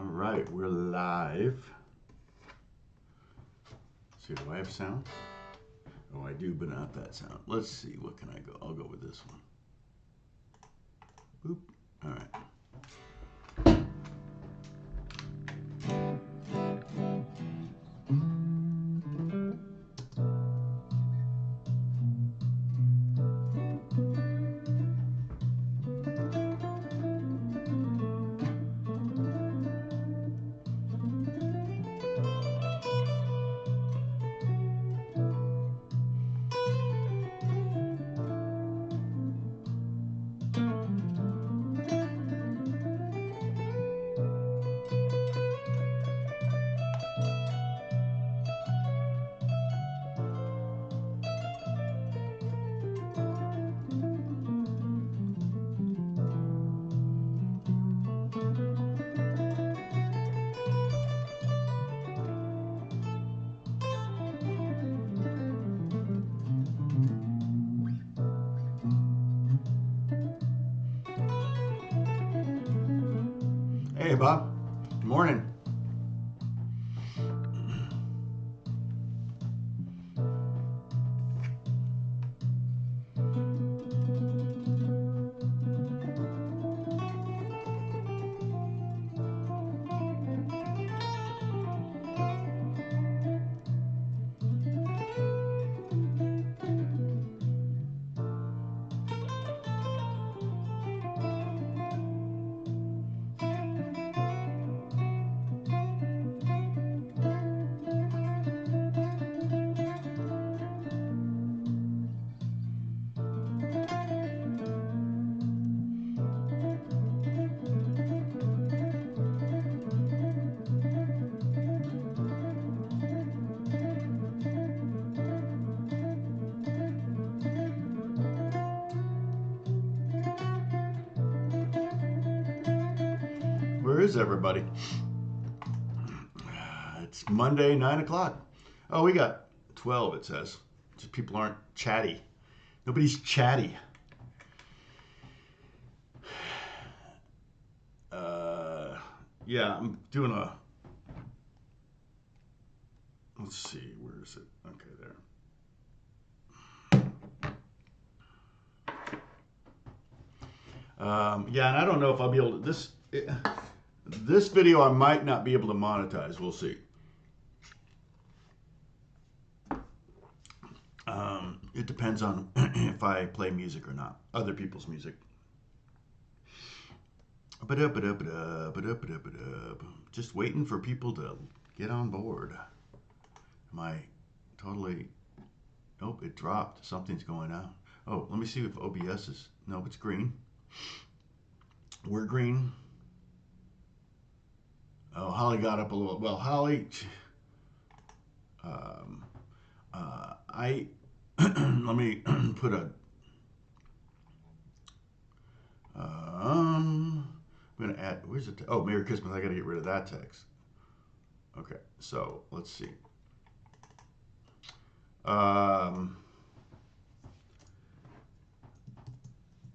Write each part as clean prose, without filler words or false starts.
All right, we're live. Let's see, do I have sound? Oh, I do, but not that sound. Let's see, what can I go? I'll go with this one. Boop. All right. Hey, Bob. Good morning. Where is everybody? It's Monday, 9 o'clock. Oh, we got 12, it says. Just people aren't chatty. Nobody's chatty. Yeah, I'm doing a... Let's see, where is it? Okay, there. Yeah, and I don't know if I'll be able to... This video I might not be able to monetize. We'll see. It depends on if I play music or not. Other people's music. Just waiting for people to get on board. Am I totally... Nope, it dropped. Something's going on. Oh, let me see if OBS is... No, it's green. We're green. Oh, Holly got up a little... Well, Holly... let me put a... I'm going to add... Where's it? Oh, Merry Christmas. I got to get rid of that text. Okay, so let's see. I'm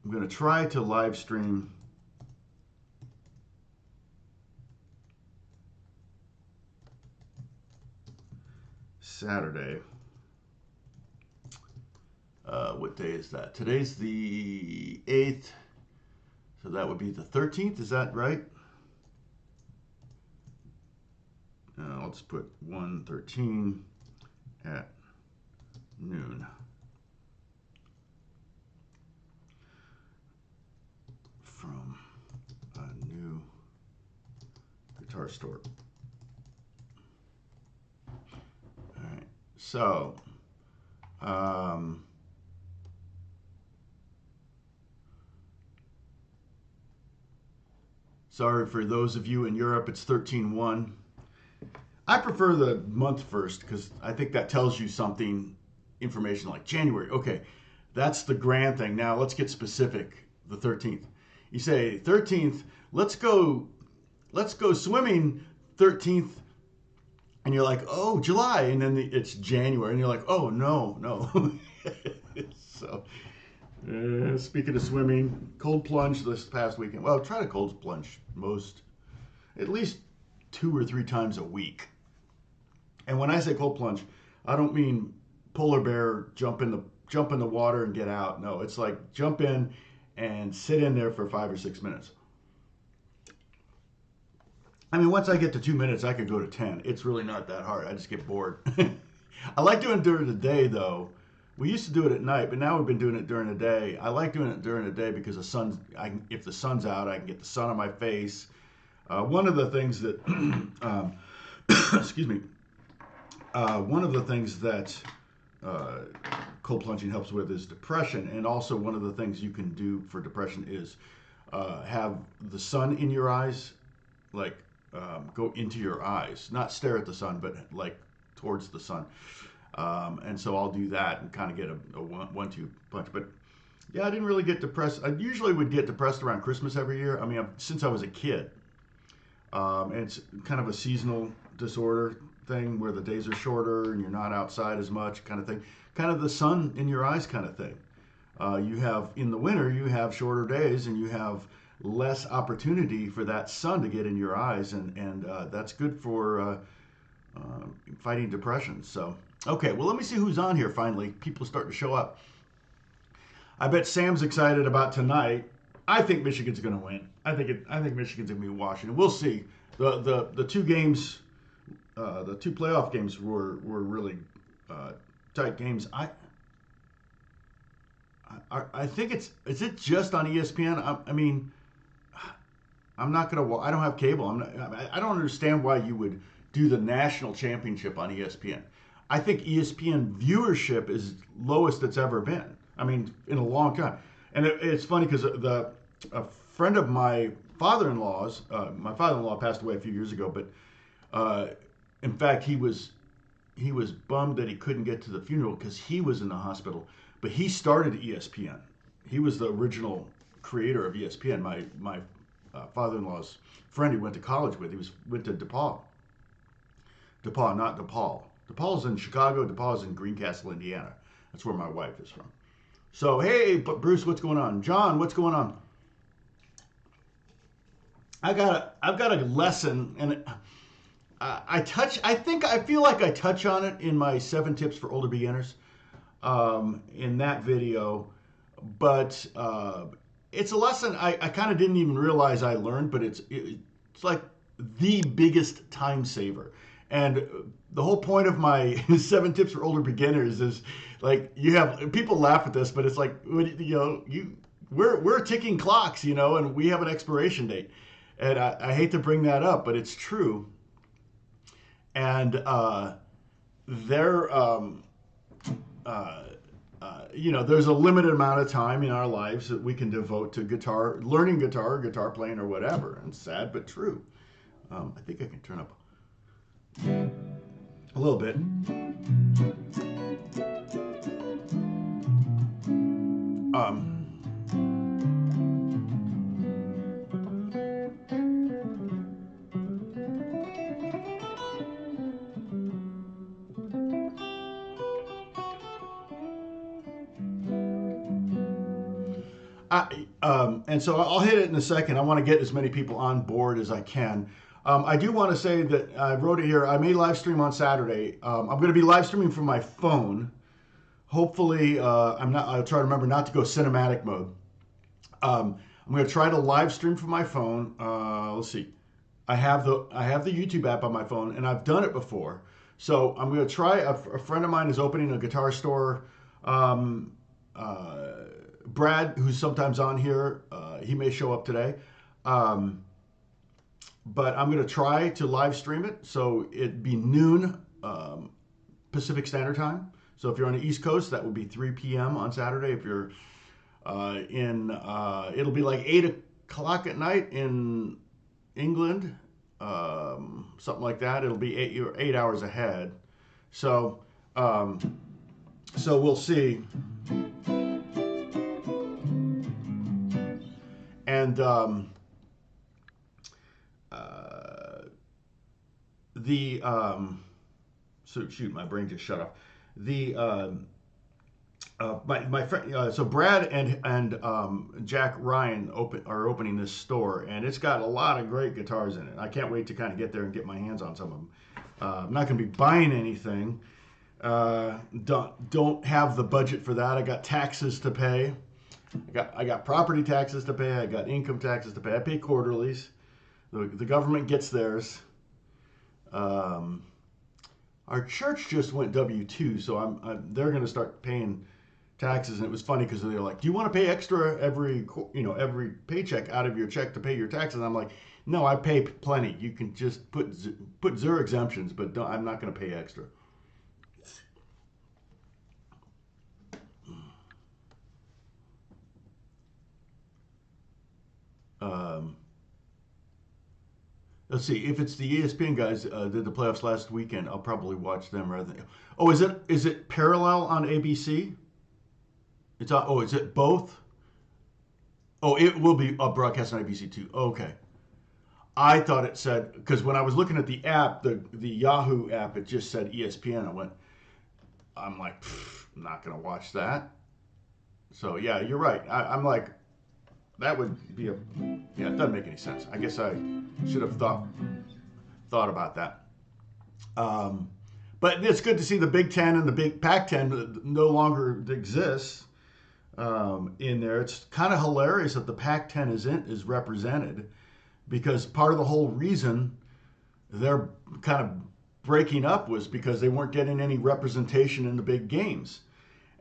going to try to live stream... Saturday. What day is that? Today's the 8th, so that would be the 13th. Is that right? I'll just put 1:13 at noon. From a new guitar store. All right, so sorry for those of you in Europe, it's 13/1. I prefer the month first because I think that tells you something, information like January. Okay, that's the grand thing. Now let's get specific. The 13th. You say 13th, let's go swimming 13th, and you're like, oh, July, and then it's January, and you're like, oh, no. So, speaking of swimming, cold plunge this past weekend. Well, try to cold plunge at least 2 or 3 times a week. And when I say cold plunge, I don't mean polar bear jump in the water and get out. No, it's like jump in and sit in there for 5 or 6 minutes. I mean, once I get to 2 minutes, I could go to 10. It's really not that hard. I just get bored. I like doing it during the day, though. We used to do it at night, but now we've been doing it during the day. I like doing it during the day because if the sun's out, I can get the sun on my face. One of the things that, excuse me, one of the things that cold plunging helps with is depression. And also one of the things you can do for depression is have the sun in your eyes, like go into your eyes, not stare at the sun, but like towards the sun. And so I'll do that and kind of get a 1-2 punch. But yeah, I didn't really get depressed. I usually would get depressed around Christmas every year. I mean, since I was a kid. And it's kind of a seasonal disorder thing where the days are shorter and you're not outside as much kind of thing. Kind of the sun in your eyes kind of thing. You have, in the winter, you have shorter days and you have less opportunity for that sun to get in your eyes. And that's good for fighting depression. So, okay, well, let me see who's on here finally. People starting to show up. I bet Sam's excited about tonight. I think Michigan's going to win. I think Michigan's going to be Washington. We'll see. The 2 games, the 2 playoff games were really tight games. I think is it just on ESPN? I mean, I'm not going to. I don't have cable. I don't understand why you would do the national championship on ESPN. I think ESPN viewership is lowest it's ever been. I mean, in a long time. And it's funny because a friend of my father-in-law's, my father-in-law passed away a few years ago, but in fact, he was bummed that he couldn't get to the funeral because he was in the hospital. But he started ESPN. He was the original creator of ESPN. My father-in-law's friend he went to college with. Went to DePaul. DePaul, not DePaul. DePaul's in Chicago. DePaul's in Greencastle, Indiana. That's where my wife is from. So, hey, Bruce, what's going on? John, what's going on? I've got a lesson, and I feel like I touch on it in my 7 tips for older beginners in that video, but it's a lesson I kind of didn't even realize I learned, but it's like the biggest time saver. And the whole point of my 7 tips for older beginners is like people laugh at this, but it's like, we're ticking clocks, and we have an expiration date. And I hate to bring that up, but it's true. And there's a limited amount of time in our lives that we can devote to learning guitar playing, or whatever. And sad, but true. I think I can turn up a little bit. And so I'll hit it in a second. I want to get as many people on board as I can. I do want to say that I wrote it here. I may live stream on Saturday. I'm going to be live streaming from my phone. Hopefully, I'll try to remember not to go cinematic mode. I'm going to try to live stream from my phone. Let's see. I have the YouTube app on my phone, and I've done it before. So I'm going to try. A friend of mine is opening a guitar store. Brad, who's sometimes on here, he may show up today. But I'm going to try to live stream it. So it'd be noon Pacific Standard Time. So if you're on the East Coast, that would be 3 p.m. on Saturday. If you're it'll be like 8 o'clock at night in England, something like that. It'll be 8 hours ahead. So we'll see. And so shoot, my brain just shut off. My friend, so Brad and Jack Ryan are opening this store, and it's got a lot of great guitars in it. I can't wait to kind of get there and get my hands on some of them. I'm not going to be buying anything. Don't have the budget for that. I got taxes to pay. I got property taxes to pay. I got income taxes to pay. I pay quarterlies. The government gets theirs. Um, our church just went W-2, so they're going to start paying taxes. And it was funny because they're like, "Do you want to pay extra every paycheck out of your check to pay your taxes?" And I'm like, "No, I pay plenty. You can just put zero exemptions, but I'm not going to pay extra." Um, let's see if it's the ESPN guys did the playoffs last weekend. I'll probably watch them rather than. Oh, is it parallel on ABC? It's on. Oh, is it both? Oh, it will be a broadcast on ABC too. Okay. I thought it said because when I was looking at the app, the Yahoo app, it just said ESPN. I'm like, I'm not gonna watch that. So yeah, you're right. I'm like, that would be yeah. It doesn't make any sense. I guess I should have thought about that. Um, but it's good to see the Big Ten and the Big Pac-10 no longer exists in there. It's kind of hilarious that the Pac-10 is represented because part of the whole reason they're kind of breaking up was because they weren't getting any representation in the big games.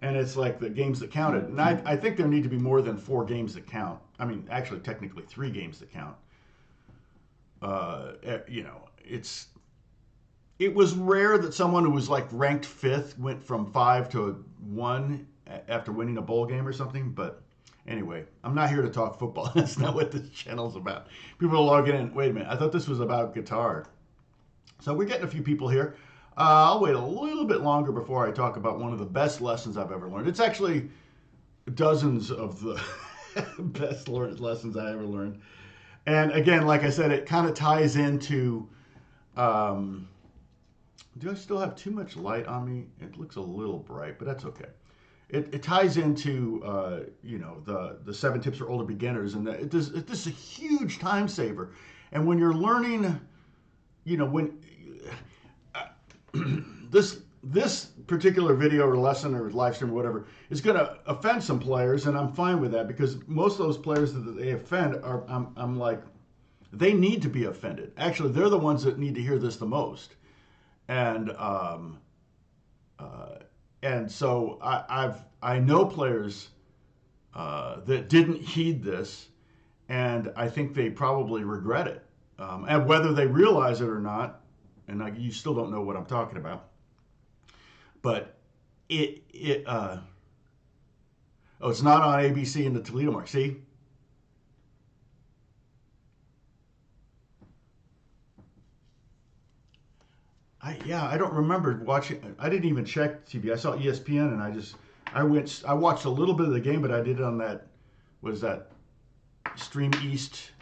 And it's like the games that counted. And I think there need to be more than four games that count. I mean, actually, technically, three games that count. It was rare that someone who was like ranked fifth went from five to one after winning a bowl game or something. But anyway, I'm not here to talk football. That's not what this channel's about. People are logging in. Wait a minute. I thought this was about guitar. So we're getting a few people here. I'll wait a little bit longer before I talk about one of the best lessons I've ever learned. It's actually dozens of the best lessons I ever learned. And again, like I said, it kind of ties into. Do I still have too much light on me? It looks a little bright, but that's okay. It ties into the 7 tips for older beginners, and this is a huge time saver. And when you're learning, when this particular video or lesson or live stream or whatever is going to offend some players, and I'm fine with that because most of those players that they offend are I'm like they need to be offended. Actually, they're the ones that need to hear this the most, and uh, and so I know players that didn't heed this, and I think they probably regret it, and whether they realize it or not, and you still don't know what I'm talking about. But oh, it's not on ABC in the Toledo mark. See, I don't remember watching. I didn't even check TV. I saw ESPN, and I watched a little bit of the game, but I did it on that was that Stream East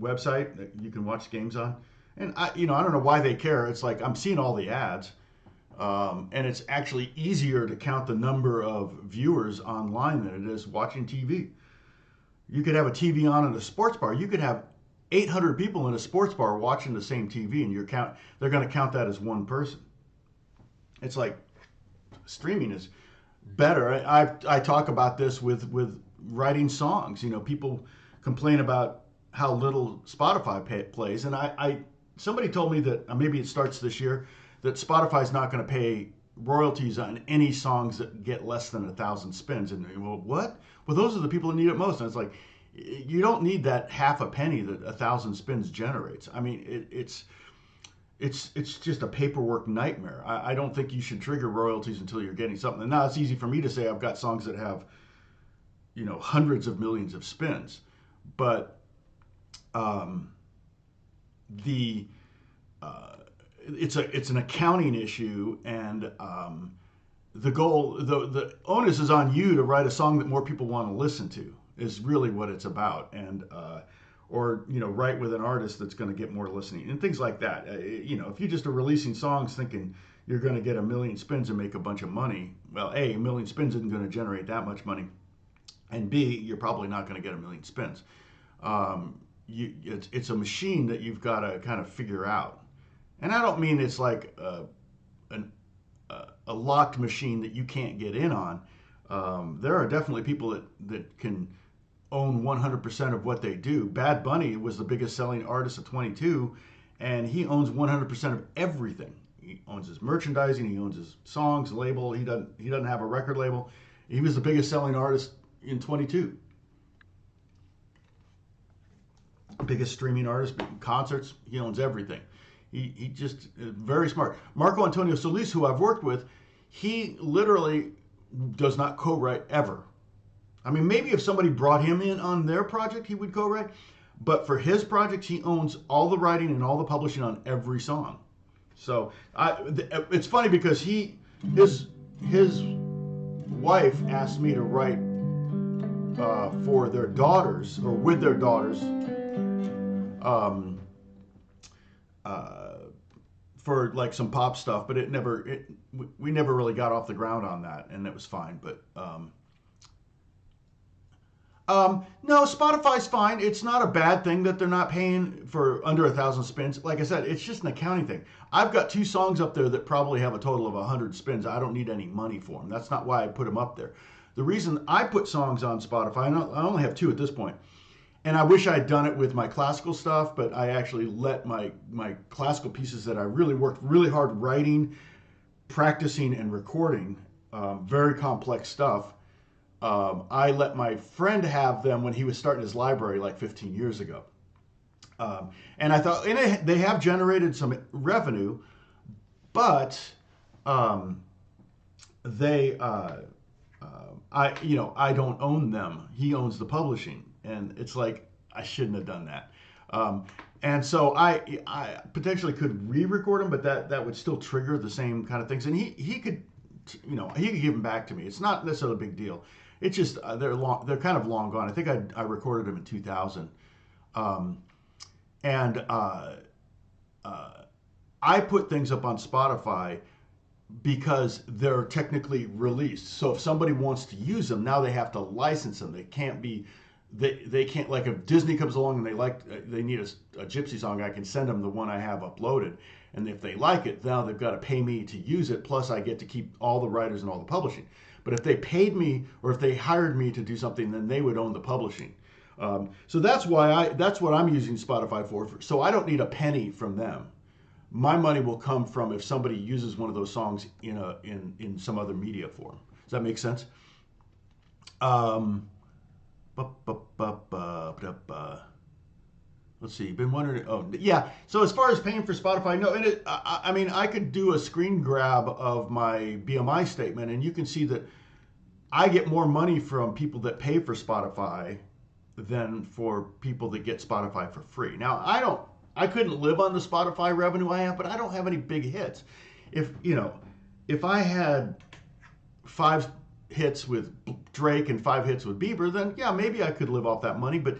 website that you can watch games on. And I don't know why they care. It's like I'm seeing all the ads, and it's actually easier to count the number of viewers online than it is watching TV. You could have a TV on in a sports bar. You could have 800 people in a sports bar watching the same TV, and they're going to count that as one person. It's like streaming is better. I talk about this with writing songs. People complain about how little Spotify plays, and I somebody told me that maybe it starts this year that Spotify's not going to pay royalties on any songs that get less than 1,000 spins. And well, what? Well, those are the people that need it most. And it's like you don't need that half a penny that 1,000 spins generates. I mean, it's just a paperwork nightmare. I don't think you should trigger royalties until you're getting something. And now it's easy for me to say I've got songs that have hundreds of millions of spins, but the it's an accounting issue, and the onus is on you to write a song that more people want to listen to is really what it's about, and or write with an artist that's going to get more listening and things like that. If you just are releasing songs thinking you're going to get a million spins and make a bunch of money. Well, A, a million spins isn't going to generate that much money. And B, you're probably not going to get a million spins. It's a machine that you've got to kind of figure out. And I don't mean it's like a locked machine that you can't get in on. There are definitely people that can own 100% of what they do. Bad Bunny was the biggest selling artist of 22, and he owns 100% of everything. He owns his merchandising, he owns his songs, label. He doesn't have a record label. He was the biggest selling artist in 22. Biggest streaming artist, concerts, he owns everything. He just very smart. Marco Antonio Solis, who I've worked with, he literally does not co-write ever. I mean, maybe if somebody brought him in on their project, he would co-write. But for his projects, he owns all the writing and all the publishing on every song. So it's funny because his wife asked me to write for their daughters, or with their daughters, for like some pop stuff, but we never really got off the ground on that, and it was fine. But no, Spotify's fine. It's not a bad thing that they're not paying for under 1,000 spins. Like I said, it's just an accounting thing. I've got 2 songs up there that probably have a total of 100 spins. I don't need any money for them. That's not why I put them up there. The reason I put songs on Spotify, I only have 2 at this point, and I wish I'd done it with my classical stuff, but I actually let my classical pieces that I really worked really hard writing, practicing, and recording, very complex stuff. I let my friend have them when he was starting his library like 15 years ago. And I thought, and they have generated some revenue, but I don't own them. He owns the publishing, and it's like I shouldn't have done that. And so I potentially could re-record them, but that would still trigger the same kind of things. And he could give them back to me. It's not necessarily a big deal. It's just they're kind of long gone. I think I recorded them in 2000, and I put things up on Spotify because they're technically released. So if somebody wants to use them, now they have to license them. They can't be, they can't, like if Disney comes along and they need a Gypsy song, I can send them the one I have uploaded. And if they like it, now they've got to pay me to use it. Plus I get to keep all the writers and all the publishing. But if they paid me or if they hired me to do something, then they would own the publishing. So that's what I'm using Spotify for. So I don't need a penny from them. My money will come from if somebody uses one of those songs in some other media form. Does that make sense? Let's see. Been wondering. Oh, yeah. So as far as paying for Spotify, no. And I mean, I could do a screen grab of my BMI statement, and you can see that I get more money from people that pay for Spotify than for people that get Spotify for free. Now, I couldn't live on the Spotify revenue I have, but I don't have any big hits. If I had 5 hits with Drake and 5 hits with Bieber, then yeah, maybe I could live off that money. But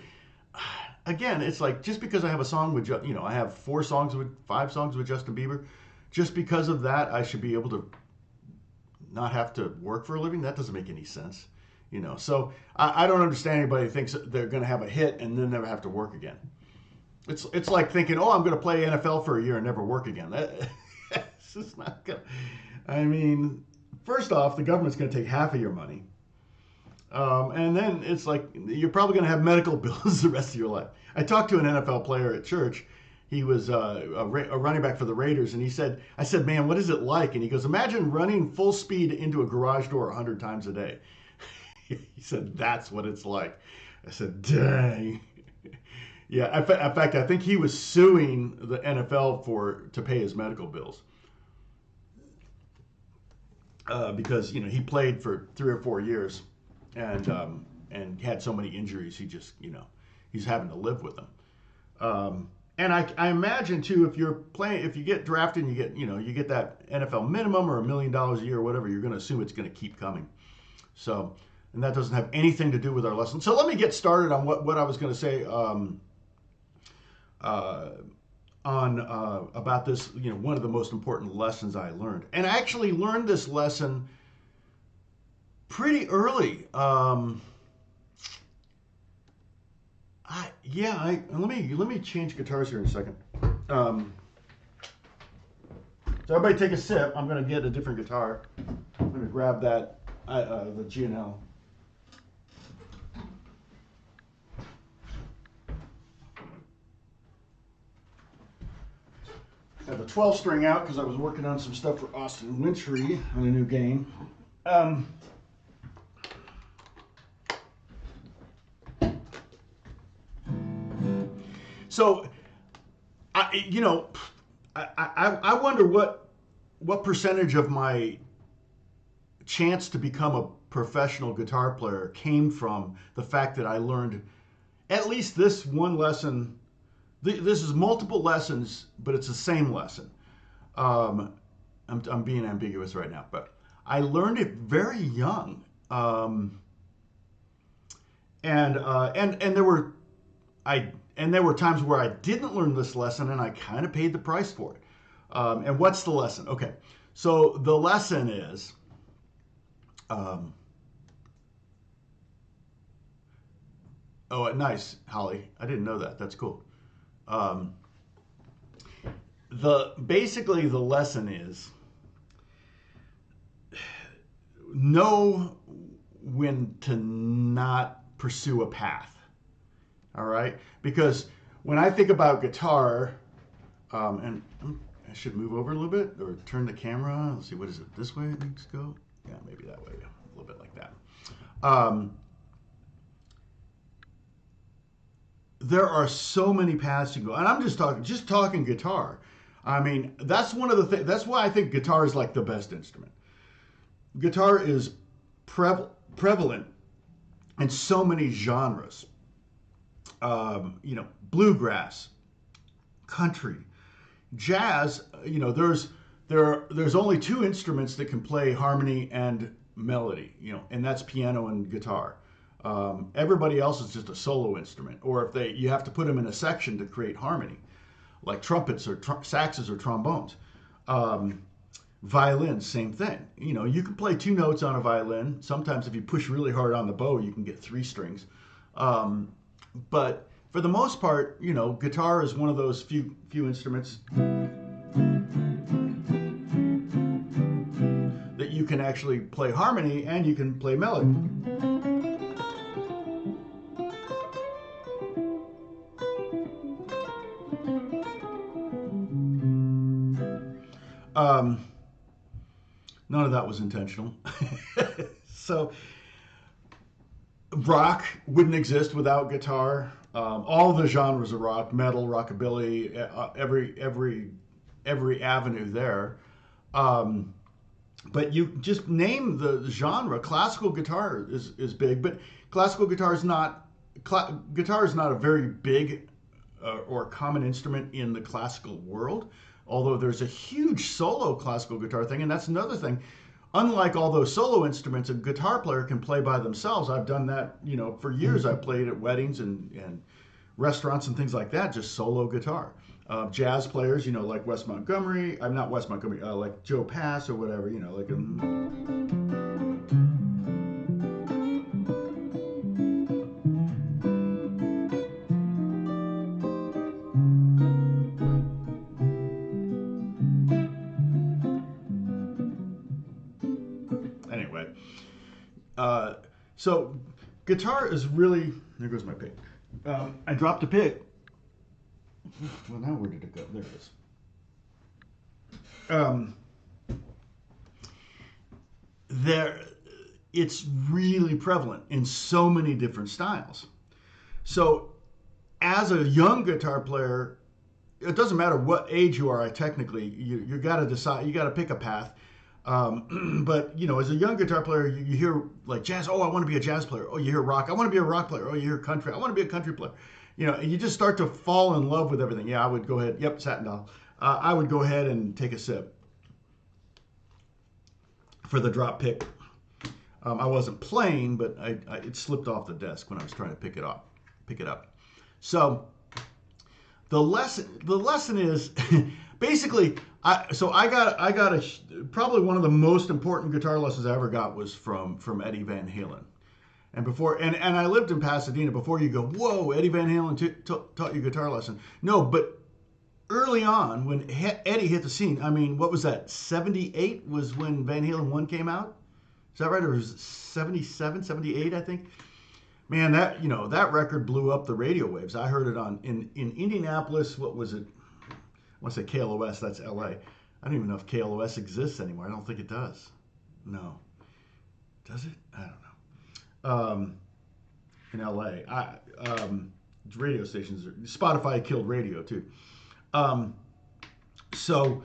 again, it's like just because I have a song with, I have 5 songs with Justin Bieber, just because of that, I should be able to not have to work for a living. That doesn't make any sense, So I don't understand anybody who thinks that they're going to have a hit and then never have to work again. It's like thinking, oh, I'm going to play NFL for a year and never work again. That's just not good. I mean, first off, the government's going to take half of your money. And then it's like you're probably going to have medical bills the rest of your life. I talked to an NFL player at church. He was a running back for the Raiders, and I said, man, what is it like? And he goes, imagine running full speed into a garage door 100 times a day. He said, that's what it's like. I said, dang. Yeah, in fact, I think he was suing the NFL to pay his medical bills because he played for 3 or 4 years and had so many injuries. He just he's having to live with them. And I imagine too, if you get drafted and you get that NFL minimum or $1 million a year or whatever, you're going to assume it's going to keep coming. So, and that doesn't have anything to do with our lesson. So let me get started on what I was going to say. On on about this, one of the most important lessons I learned. And I actually learned this lesson pretty early. Let me change guitars here in a second. So everybody take a sip. I'm going to get a different guitar. I'm going to grab that, the G&L. I have the 12 string out because I was working on some stuff for Austin Wintry on a new game. So, I wonder what percentage of my chance to become a professional guitar player came from the fact that I learned at least this one lesson. This is multiple lessons, but it's the same lesson. I'm being ambiguous right now, but I learned it very young, and there were times where I didn't learn this lesson, and I kind of paid the price for it. And what's the lesson? Okay, so the lesson is, oh, nice, Holly. I didn't know that. That's cool. Basically the lesson is know when to not pursue a path. All right, because when I think about guitar, and I should move over a little bit or turn the camera. Let's see, what is it? This way it needs to go? Yeah, maybe that way. A little bit like that. There are so many paths you go, and I'm just talking guitar. I mean, that's one of the things. That's why I think guitar is like the best instrument. Guitar is prevalent in so many genres. Bluegrass, country, jazz. There's only two instruments that can play harmony and melody. And that's piano and guitar. Everybody else is just a solo instrument, or if you have to put them in a section to create harmony, like trumpets or saxes or trombones. Violins, same thing. You can play two notes on a violin. Sometimes if you push really hard on the bow, you can get three strings. But for the most part, guitar is one of those few instruments that you can actually play harmony and you can play melody. None of that was intentional. So rock wouldn't exist without guitar. All the genres of rock, metal, rockabilly, every avenue there. But you just name the genre. Classical guitar is big, but classical guitar is not a very big or common instrument in the classical world. Although there's a huge solo classical guitar thing, and that's another thing. Unlike all those solo instruments, a guitar player can play by themselves. I've done that, for years. I've played at weddings and restaurants and things like that, just solo guitar. Jazz players, like Wes Montgomery. I'm not Wes Montgomery, like Joe Pass or whatever, like anyway. So guitar is really, there goes my pick. I dropped a pick. Well, now where did it go? There it is. It's really prevalent in so many different styles. So as a young guitar player, it doesn't matter what age you are. Technically, you got to decide. You got to pick a path. But as a young guitar player, you hear like jazz. Oh, I want to be a jazz player. Oh, you hear rock. I want to be a rock player. Oh, you hear country. I want to be a country player. And you just start to fall in love with everything. Yeah, I would go ahead. Yep, Satin Doll. I would go ahead and take a sip for the drop pick. I wasn't playing, but it slipped off the desk when I was trying to pick it up. So The lesson is basically I got probably one of the most important guitar lessons I ever got was from Eddie Van Halen. And I lived in Pasadena. Before you go, whoa, Eddie Van Halen taught you guitar lesson. No, but early on when Eddie hit the scene, I mean, what was that? 78 was when Van Halen 1 came out. Is that right? Or was it 77, 78, I think? Man, that record blew up the radio waves. I heard it in Indianapolis. What was it? I want to say KLOS. That's LA. I don't even know if KLOS exists anymore. I don't think it does. No. Does it? I don't know. In LA, radio stations. Spotify killed radio too. So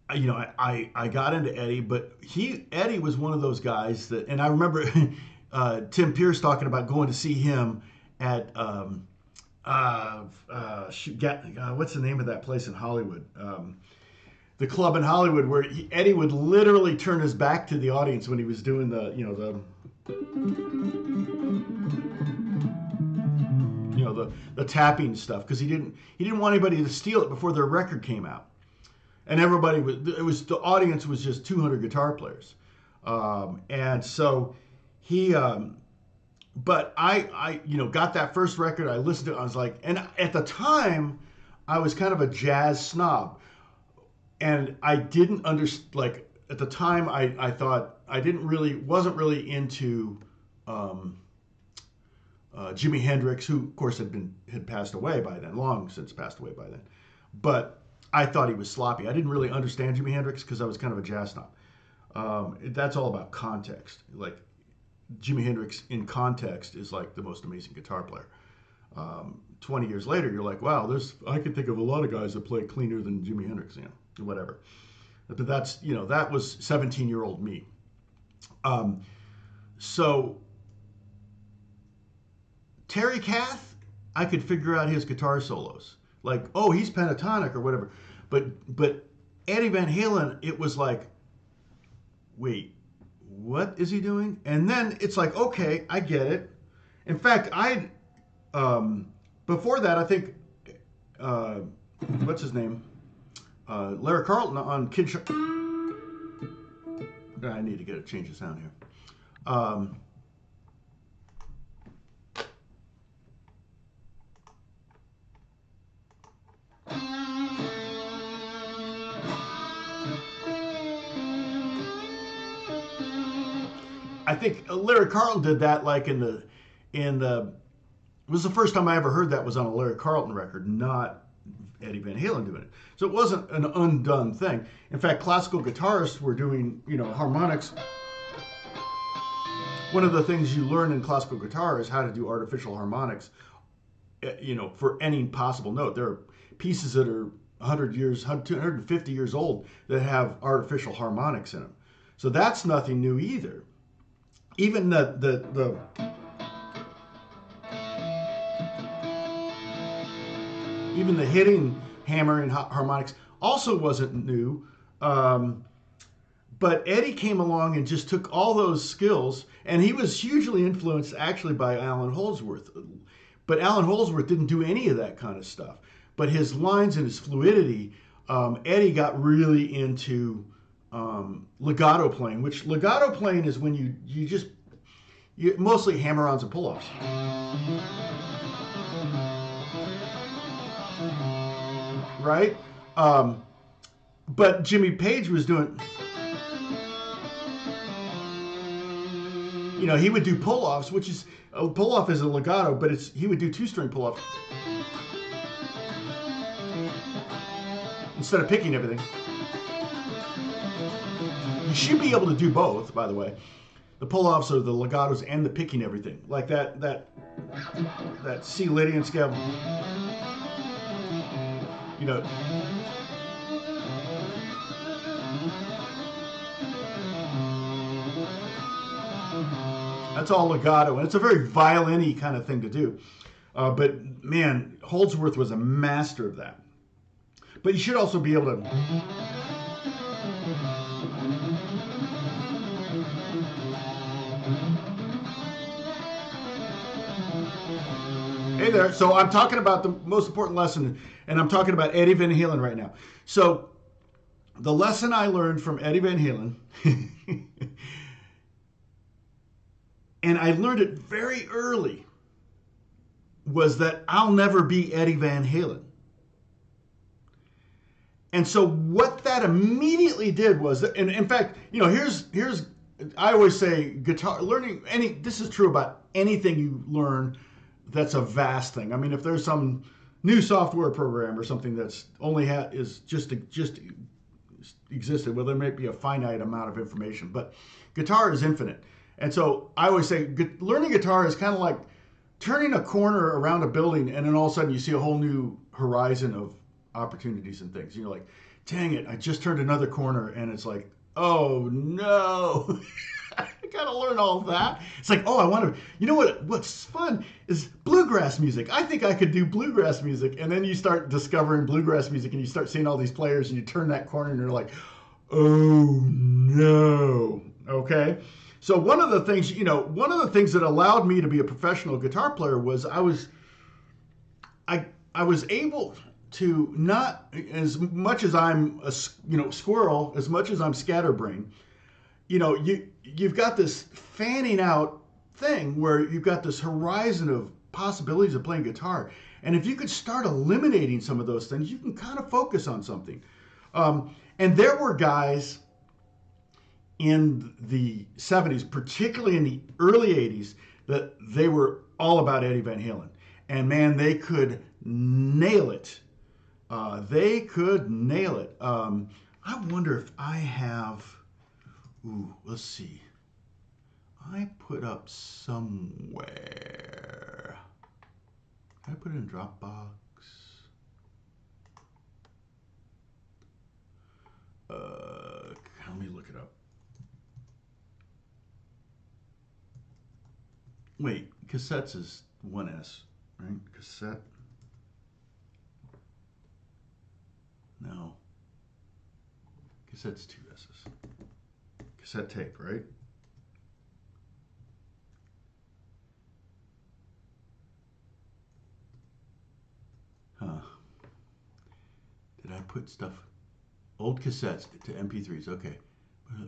I got into Eddie, but Eddie was one of those guys that, and I remember Tim Pierce talking about going to see him at what's the name of that place in Hollywood? The club in Hollywood where Eddie would literally turn his back to the audience when he was doing the tapping stuff, because he didn't want anybody to steal it before their record came out. And the audience was just 200 guitar players. And so but I got that first record, I listened to it, I was like, and at the time, I was kind of a jazz snob. And I didn't understand, like, at the time, I thought wasn't really into Jimi Hendrix, who, of course, had passed away by then, long since passed away by then. But I thought he was sloppy. I didn't really understand Jimi Hendrix because I was kind of a jazz snob. That's all about context. Like, Jimi Hendrix in context is like the most amazing guitar player. 20 years later, you're like, wow, I could think of a lot of guys that play cleaner than Jimi Hendrix, whatever. But that's, that was 17-year-old me. So Terry Kath, I could figure out his guitar solos. Like, oh, he's pentatonic or whatever. But Eddie Van Halen, it was like, wait, what is he doing? And then it's like, okay, I get it. In fact, before that, I think, what's his name? Larry Carlton on Kid Shark. I need to change the sound here. I think Larry Carlton did that like it was the first time I ever heard that was on a Larry Carlton record, not Eddie Van Halen doing it. So it wasn't an undone thing. In fact, classical guitarists were doing, harmonics. One of the things you learn in classical guitar is how to do artificial harmonics, for any possible note. There are pieces that are 250 years old that have artificial harmonics in them. So that's nothing new either. Even even the hitting, hammering harmonics also wasn't new. But Eddie came along and just took all those skills, and he was hugely influenced actually by Allan Holdsworth. But Allan Holdsworth didn't do any of that kind of stuff. But his lines and his fluidity, Eddie got really into legato playing, which legato playing is when you mostly hammer-ons and pull-offs. Right? But Jimmy Page was doing, he would do pull-offs, which is, a pull-off is a legato, but he would do two-string pull-offs instead of picking everything. You should be able to do both, by the way. The pull-offs are the legatos and the picking everything. Like that C Lydian scale. That's all legato, and it's a very violin-y kind of thing to do. But man, Holdsworth was a master of that. But you should also be able to. Hey there. So I'm talking about the most important lesson, and I'm talking about Eddie Van Halen right now. So the lesson I learned from Eddie Van Halen, and I learned it very early, was that I'll never be Eddie Van Halen. And so what that immediately did was, and in fact, here's I always say guitar learning this is true about anything you learn that's a vast thing. I mean, if there's some new software program or something that's only is just existed, well, there might be a finite amount of information, but guitar is infinite. And so I always say learning guitar is kind of like turning a corner around a building, and then all of a sudden you see a whole new horizon of opportunities and things. You're like, dang it, I just turned another corner, and it's like, oh no. I gotta learn all that. It's like, oh, I want to, what's fun is bluegrass music. I think I could do bluegrass music. And then you start discovering bluegrass music, and you start seeing all these players, and you turn that corner, and you're like, oh no. Okay. So one of the things that allowed me to be a professional guitar player was I was able to, not as much as I'm a squirrel, as much as I'm scatterbrained. You've got this fanning out thing where you've got this horizon of possibilities of playing guitar. And if you could start eliminating some of those things, you can kind of focus on something. And there were guys in the 70s, particularly in the early 80s, that they were all about Eddie Van Halen. And man, they could nail it. They could nail it. I wonder if I have... Ooh, let's see. I put up somewhere. Can I put it in Dropbox? Let me look it up. Wait, cassettes is 1S, right? Cassette. No. Cassette's 2 S's. Cassette tape, right? Huh. Did I put stuff? Old cassettes to MP3s. Okay.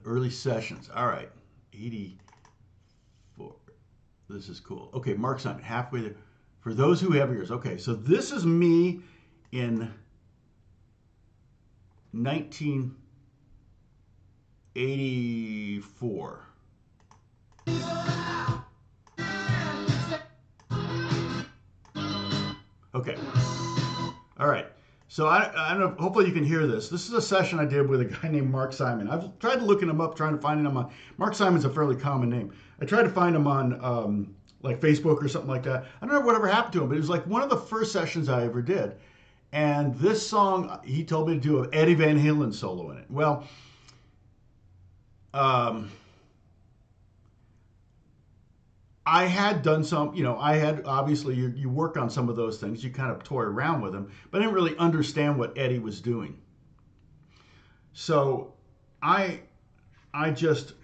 Early sessions. All right. 84. This is cool. Okay, Mark Simon, halfway there. For those who have ears. Okay, so this is me in 1984. Okay. All right. So I don't know. Hopefully you can hear this. This is a session I did with a guy named Mark Simon. I've tried looking him up, trying to find him on. Mark Simon's a fairly common name. I tried to find him on like Facebook or something like that. I don't know whatever happened to him, but it was like one of the first sessions I ever did. And this song, he told me to do an Eddie Van Halen solo in it. Well, I had done some, I had, obviously, you work on some of those things. You kind of toy around with them, but I didn't really understand what Eddie was doing. So I just,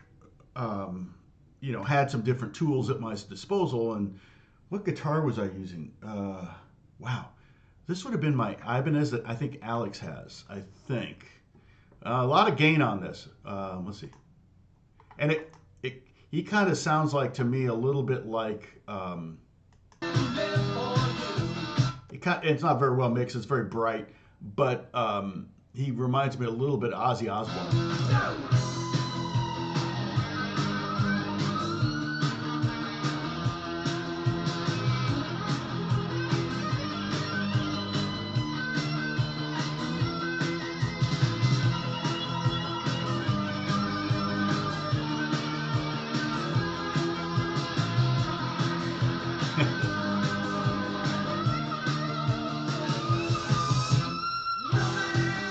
had some different tools at my disposal. And what guitar was I using? Wow. This would have been my Ibanez that I think Alex has, I think. A lot of gain on this. Let's see. And he kind of sounds like, to me, a little bit like, it's not very well mixed, it's very bright, but he reminds me a little bit of Ozzy Osbourne.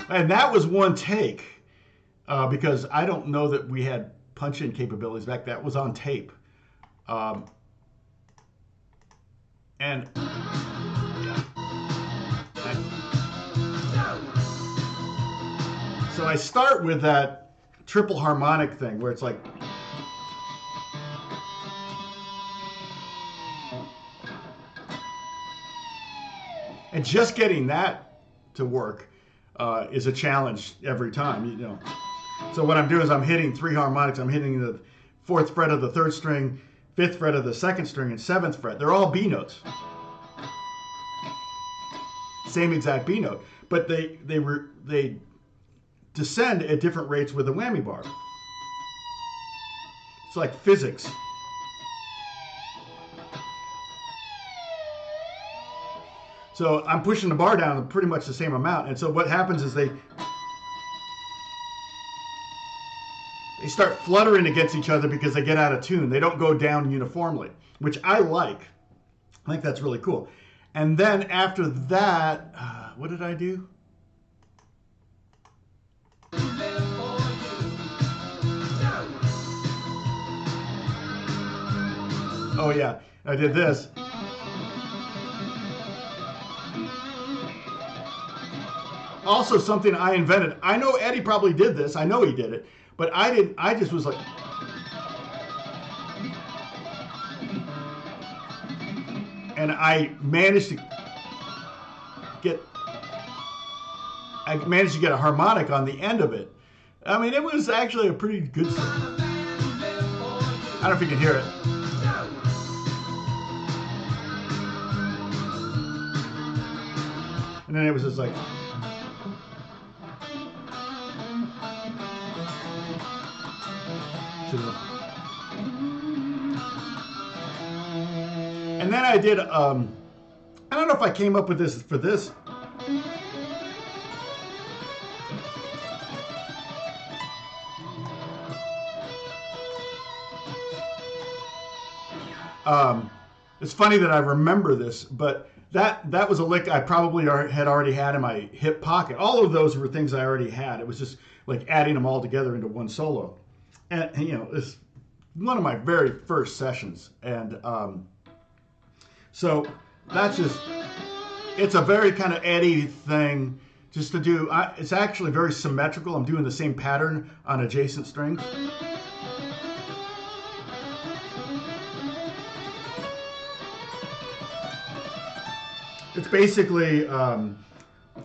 And that was one take, because I don't know that we had punch-in capabilities back. That was on tape. And yeah. So I start with that triple harmonic thing where it's like, And just getting that to work is a challenge every time, you know. So what I'm doing is I'm hitting 3 harmonics. I'm hitting the 4th fret of the 3rd string, 5th fret of the 2nd string, and 7th fret. They're all B notes. Same exact B note, but they descend at different rates with a whammy bar. It's like physics. So I'm pushing the bar down pretty much the same amount, and so what happens is they start fluttering against each other because they get out of tune. They don't go down uniformly, which I like. I think that's really cool. And then after that, what did I do? Oh yeah, I did this. Also something I invented. I know Eddie probably did this. I know he did it. But I didn't. I just was like, and I managed to get a harmonic on the end of it. I mean, it was actually a pretty good song. I don't know if you can hear it. And then it was just like. And then I did, I don't know if I came up with this for this. It's funny that I remember this, but that was a lick I probably had already had in my hip pocket. All of those were things I already had. It was just like adding them all together into one solo. And you know, it's one of my very first sessions. And so that's just, it's a very kind of Eddie thing just to do. It's actually very symmetrical. I'm doing the same pattern on adjacent strings. It's basically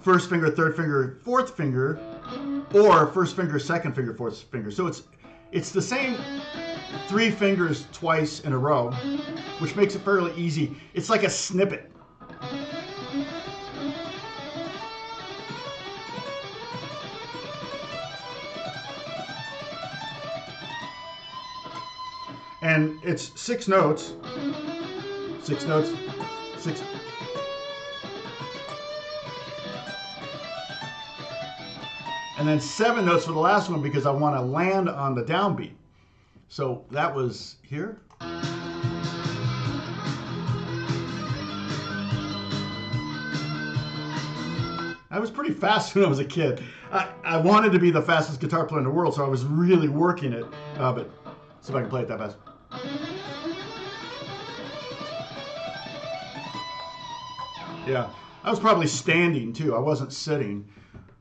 first finger, third finger, fourth finger, or first finger, second finger, fourth finger. So it's the same 3 fingers twice in a row, which makes it fairly easy. It's like a snippet. And it's 6 notes. 6 notes. 6. And then 7 notes for the last one because I want to land on the downbeat. So that was here. I was pretty fast when I was a kid. I wanted to be the fastest guitar player in the world, so I was really working it. But see if I can play it that fast. Yeah, I was probably standing too. I wasn't sitting.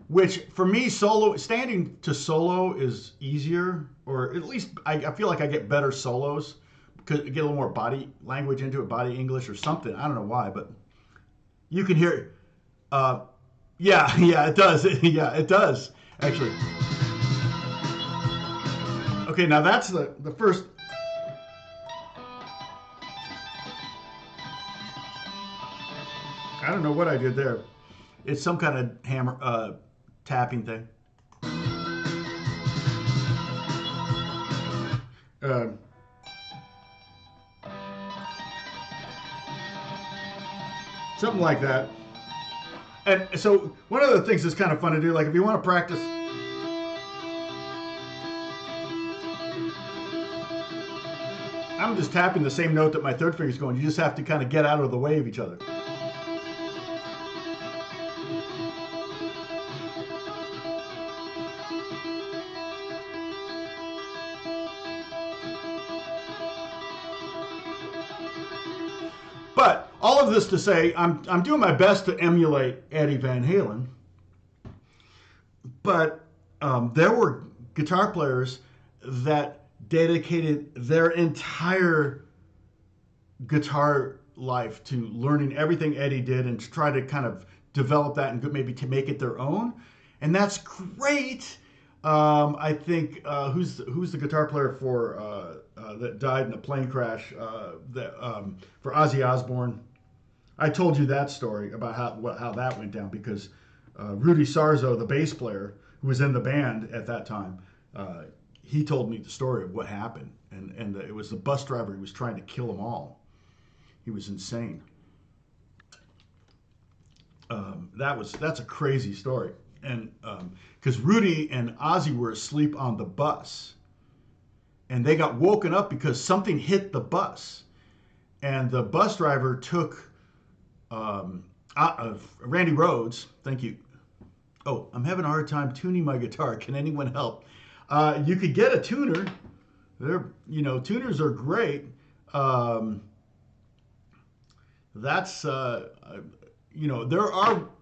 Which for me, standing to solo is easier, or at least I feel like I get better solos because I get a little more body language into it, body English or something. I don't know why, but you can hear it. Yeah, it does. Yeah, it does actually. Okay, now that's the first. I don't know what I did there. It's some kind of hammer. Tapping thing. Something like that. And so one of the things that's kind of fun to do, like if you want to practice, I'm just tapping the same note that my third finger's going. You just have to kind of get out of the way of each other. But all of this to say, I'm doing my best to emulate Eddie Van Halen. But there were guitar players that dedicated their entire guitar life to learning everything Eddie did and to try to kind of develop that and maybe to make it their own. And that's great. I think who's the guitar player for that died in a plane crash for Ozzy Osbourne. I told you that story about how that went down because Rudy Sarzo, the bass player who was in the band at that time, he told me the story of what happened, and it was the bus driver who was trying to kill them all. He was insane. That's a crazy story, and because Rudy and Ozzy were asleep on the bus, and they got woken up because something hit the bus, and the bus driver took Randy Rhoads. Thank you. Oh, I'm having a hard time tuning my guitar. Can anyone help? You could get a tuner. Tuners are great. There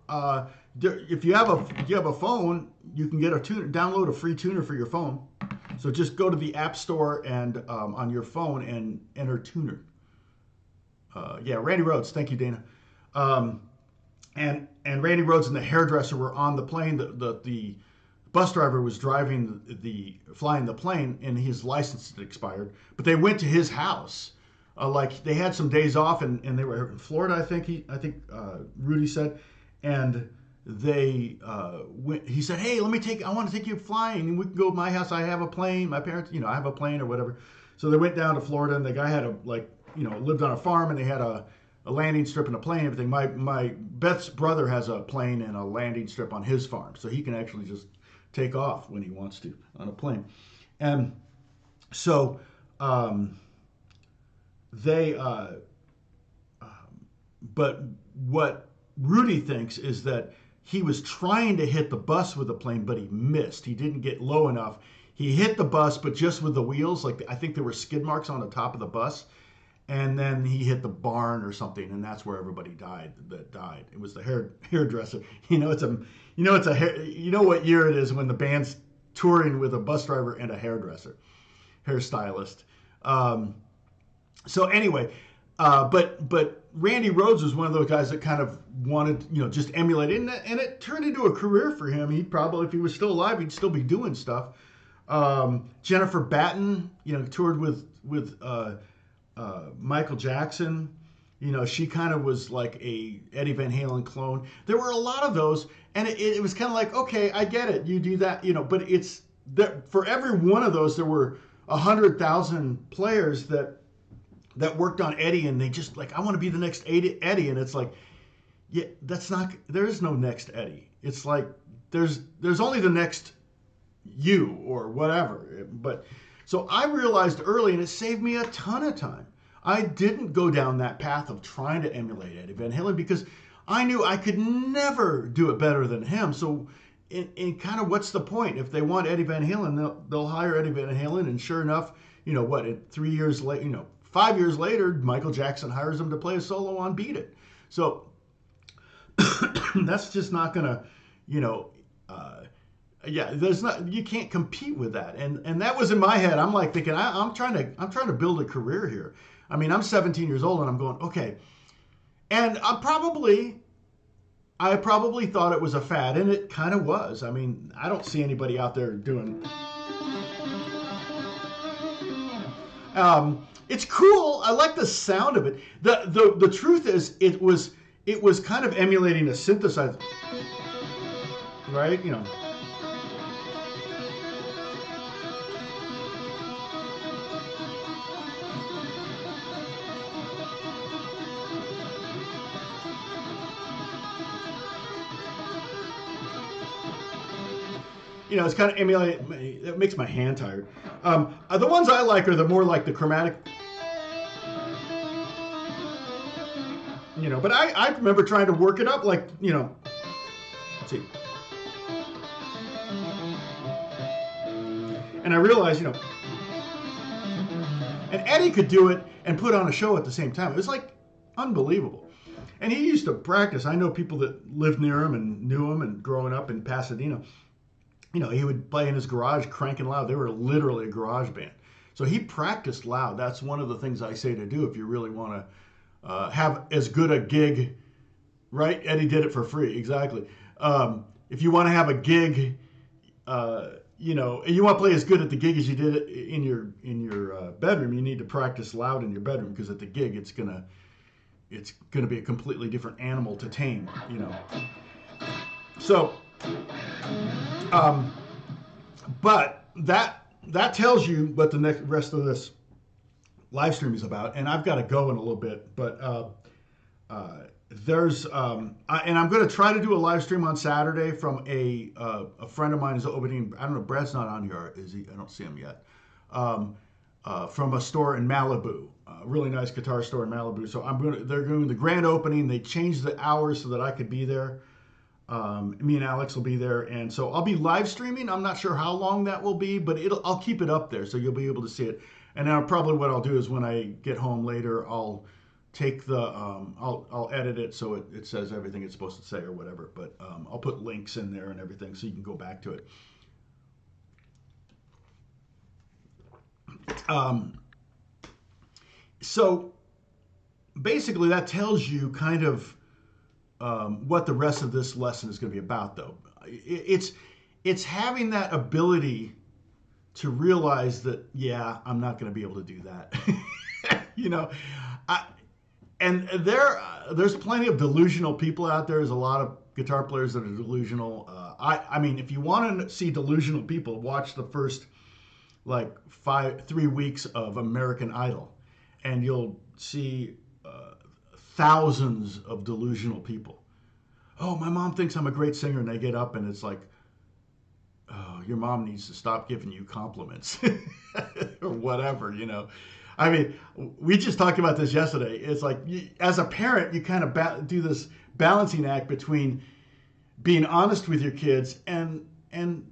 are. If you have a phone, you can get a tuner. Download a free tuner for your phone. So just go to the App Store and on your phone and enter tuner. Randy Rhoads. Thank you, Dana. And Randy Rhoads and the hairdresser were on the plane. The bus driver was flying the plane, and his license had expired. But they went to his house. Like they had some days off, and they were in Florida. I think Rudy said, and they went. He said, "Hey, I want to take you flying, and we can go to my house. I have a plane. My parents, I have a plane or whatever." So they went down to Florida, and the guy had lived on a farm, and they had a landing strip and a plane and everything. My Beth's brother has a plane and a landing strip on his farm, so he can actually just take off when he wants to on a plane. And so but what Rudy thinks is that he was trying to hit the bus with the plane, but he missed. He didn't get low enough. He hit the bus, but just with the wheels. Like I think there were skid marks on the top of the bus. And then he hit the barn or something, and that's where everybody died. It was the hairdresser. You know what year it is when the band's touring with a bus driver and a hairstylist. So anyway, but Randy Rhoads was one of those guys that kind of wanted, just emulate it, and it turned into a career for him. He'd probably, if he was still alive, he'd still be doing stuff. Jennifer Batten, toured with Michael Jackson. She kind of was like a Eddie Van Halen clone. There were a lot of those, and it was kind of like, okay, I get it, you do that, but it's that for every one of those, there were 100,000 players that worked on Eddie, and they just like, I want to be the next Eddie, and it's like, yeah, there is no next Eddie. It's like there's only the next you or whatever. But so I realized early, and it saved me a ton of time. I didn't go down that path of trying to emulate Eddie Van Halen because I knew I could never do it better than him. So in kind of what's the point? If they want Eddie Van Halen, they'll hire Eddie Van Halen, and sure enough, 3 years later, 5 years later, Michael Jackson hires him to play a solo on Beat It. So that's just not gonna, you can't compete with that. And that was in my head. I'm like thinking, I'm trying to build a career here. I mean, I'm 17 years old, and I'm going, okay. And I probably thought it was a fad, and it kind of was. I mean, I don't see anybody out there doing. It's cool. I like the sound of it. The truth is, it was kind of emulating a synthesizer, right? It's kind of emulating. It makes my hand tired. The ones I like are the more like the chromatic. But I remember trying to work it up like, let's see. And I realized, and Eddie could do it and put on a show at the same time. It was like unbelievable. And he used to practice. I know people that lived near him and knew him and growing up in Pasadena. He would play in his garage cranking loud. They were literally a garage band. So he practiced loud. That's one of the things I say to do if you really want have as good a gig, right? Eddie did it for free, exactly. If you want to have a gig, you want to play as good at the gig as you did in your bedroom, you need to practice loud in your bedroom, because at the gig it's gonna be a completely different animal to tame, So, but that tells you what the rest of this live stream is about, and I've got to go in a little bit, but there's and I'm going to try to do a live stream on Saturday from a friend of mine is opening. I don't know, Brad's not on here, is he? I don't see him yet. From a store in Malibu, a really nice guitar store in Malibu. So they're doing the grand opening. They changed the hours so that I could be there. Me and Alex will be there, and so I'll be live streaming. I'm not sure how long that will be, but I'll keep it up there so you'll be able to see it. And now probably what I'll do is when I get home later, I'll take the I'll edit it so it says everything it's supposed to say or whatever. But I'll put links in there and everything so you can go back to it. So basically that tells you kind of what the rest of this lesson is going to be about, though. It's having that ability to realize that, yeah, I'm not going to be able to do that. And there's plenty of delusional people out there. There's a lot of guitar players that are delusional. I mean, if you want to see delusional people, watch the first 3 weeks of American Idol, and you'll see thousands of delusional people. Oh, my mom thinks I'm a great singer, and they get up and it's like, oh, your mom needs to stop giving you compliments or whatever, I mean, we just talked about this yesterday. It's like, as a parent, you kind of do this balancing act between being honest with your kids and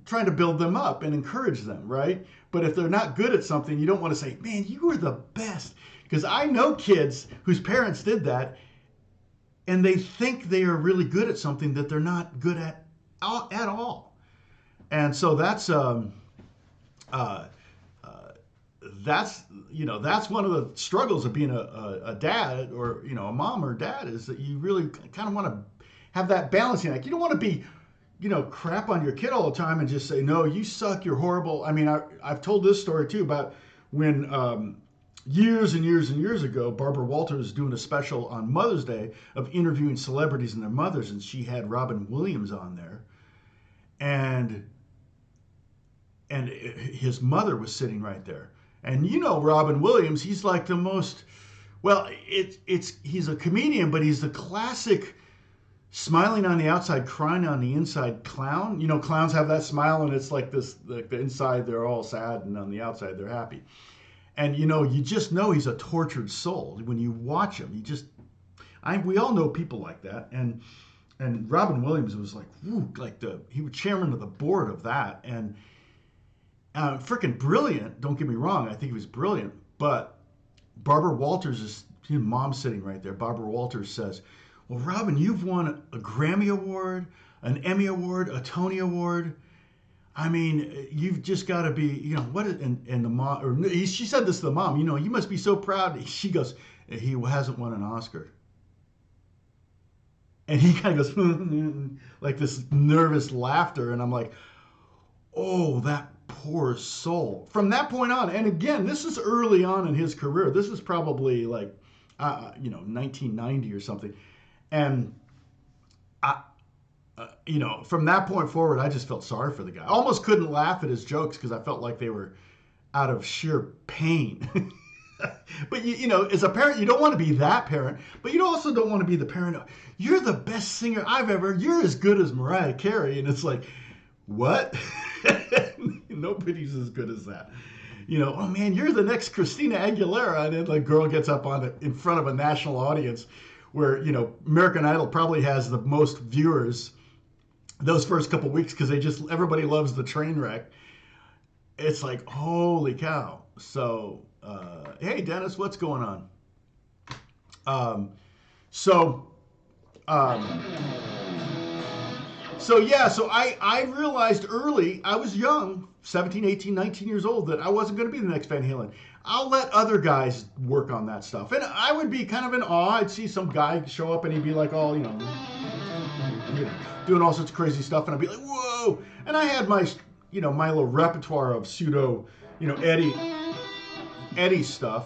trying to build them up and encourage them, right? But if they're not good at something, you don't want to say, man, you were the best. Because I know kids whose parents did that, and they think they are really good at something that they're not good at all. And so that's one of the struggles of being a dad, or a mom or dad, is that you really kind of want to have that balancing act. You don't want to be crap on your kid all the time and just say, no, you suck, you're horrible. I mean, I've told this story too about when years and years and years ago, Barbara Walters was doing a special on Mother's Day of interviewing celebrities and their mothers, and she had Robin Williams on there, and his mother was sitting right there. And Robin Williams, he's like the most, well, he's a comedian, but he's the classic smiling on the outside, crying on the inside clown. Clowns have that smile, and it's like this, the inside they're all sad, and on the outside they're happy. And you just know he's a tortured soul when you watch him. We all know people like that. And Robin Williams was like, woo, he was chairman of the board of that, and freaking brilliant. Don't get me wrong, I think he was brilliant. But Barbara Walters his mom's sitting right there. Barbara Walters says, well, Robin, you've won a Grammy Award, an Emmy Award, a Tony Award. I mean, you've just got to be, and the mom, or she said this to the mom, you must be so proud. She goes, he hasn't won an Oscar. And he kind of goes, like this nervous laughter. And I'm like, oh, that poor soul. From that point on, and again, this is early on in his career. This is probably 1990 or something. And from that point forward, I just felt sorry for the guy. I almost couldn't laugh at his jokes because I felt like they were out of sheer pain. But as a parent, you don't want to be that parent, but you also don't want to be the parent of, you're the best singer you're as good as Mariah Carey. And it's like, what? Nobody's as good as that. Oh man, you're the next Christina Aguilera. And then the girl gets up in front of a national audience where, American Idol probably has the most viewers those first couple weeks because everybody loves the train wreck. It's like, holy cow. So, hey, Dennis, what's going on? So I realized early, I was young, 17, 18, 19 years old, that I wasn't going to be the next Van Halen. I'll let other guys work on that stuff. And I would be kind of in awe. I'd see some guy show up and he'd be like all, doing all sorts of crazy stuff. And I'd be like, whoa. And I had my, my little repertoire of pseudo, Eddie stuff.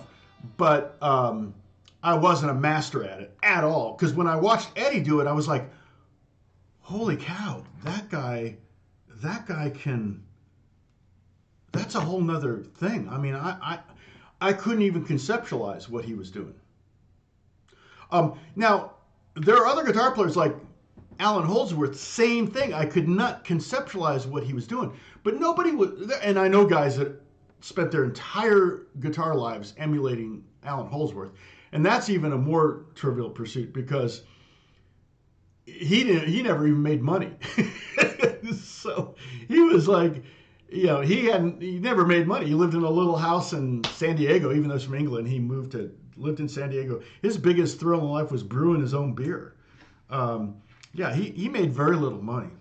But I wasn't a master at it at all. Because when I watched Eddie do it, I was like, holy cow, that guy can, that's a whole nother thing. I mean, I couldn't even conceptualize what he was doing. Now, there are other guitar players like Alan Holdsworth, same thing. I could not conceptualize what he was doing. But nobody would, and I know guys that spent their entire guitar lives emulating Alan Holdsworth. And that's even a more trivial pursuit because he never even made money. So he was like, he never made money. He lived in a little house in San Diego, even though he's from England. He lived in San Diego. His biggest thrill in life was brewing his own beer. He made very little money.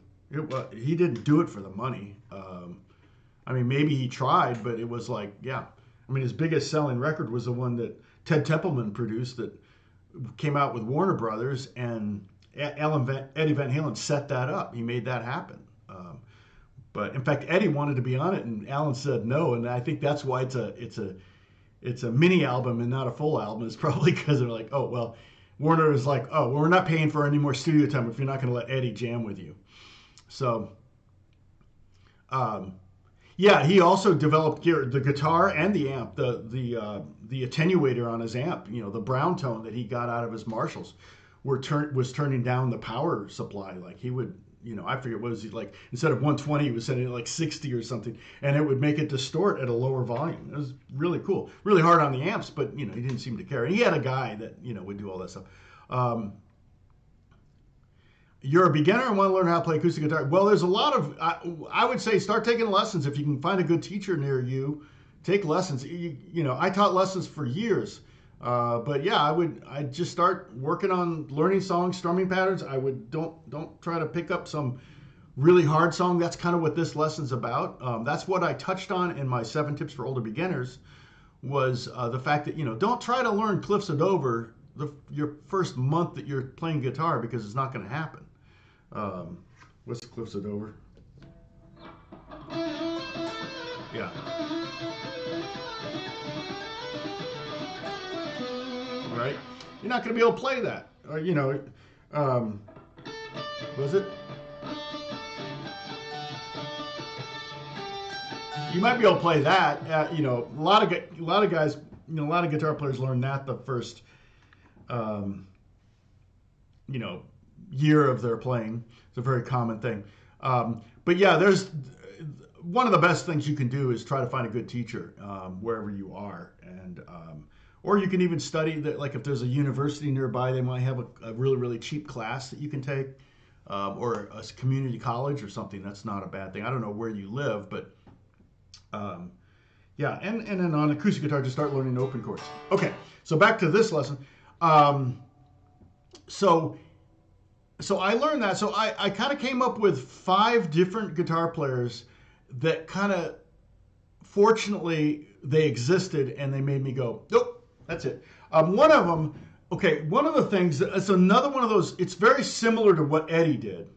He didn't do it for the money. I mean, maybe he tried, but it was like, his biggest selling record was the one that Ted Templeman produced that came out with Warner Brothers, and Eddie Van Halen set that up. He made that happen. But in fact, Eddie wanted to be on it, and Alan said no. And I think that's why it's a mini album and not a full album. It's probably because they're like, oh well, Warner is like, oh well, we're not paying for any more studio time if you're not going to let Eddie jam with you. So, he also developed the guitar and the amp, the attenuator on his amp. The brown tone that he got out of his Marshalls was turning down the power supply. Like he would, I forget what was he like. Instead of 120, he was setting it like 60 or something, and it would make it distort at a lower volume. It was really cool, really hard on the amps, but he didn't seem to care. And he had a guy that would do all that stuff. You're a beginner and want to learn how to play acoustic guitar. Well, there's a lot of, I would say start taking lessons. If you can find a good teacher near you, take lessons. I taught lessons for years. I'd just start working on learning songs, strumming patterns. Don't try to pick up some really hard song. That's kind of what this lesson's about. That's what I touched on in my 7 tips for older beginners was the fact that, don't try to learn Cliffs of Dover your first month that you're playing guitar because it's not going to happen. What's the Cliffs of Dover? Yeah. Right? You're not going to be able to play that. Or, was it? You might be able to play that. A lot of guys, a lot of guitar players learn that the first, year of their playing. It's a very common thing. There's one of the best things you can do is try to find a good teacher wherever you are, and or you can even study that. Like if there's a university nearby, they might have a really really cheap class that you can take, or a community college or something. That's not a bad thing. I don't know where you live, but and then on acoustic guitar, just start learning open chords. Okay, so back to this lesson. So I learned that. So I kind of came up with 5 different guitar players that kind of, fortunately, they existed and they made me go, nope, that's it. One of them, one of the things, it's another one of those, it's very similar to what Eddie did.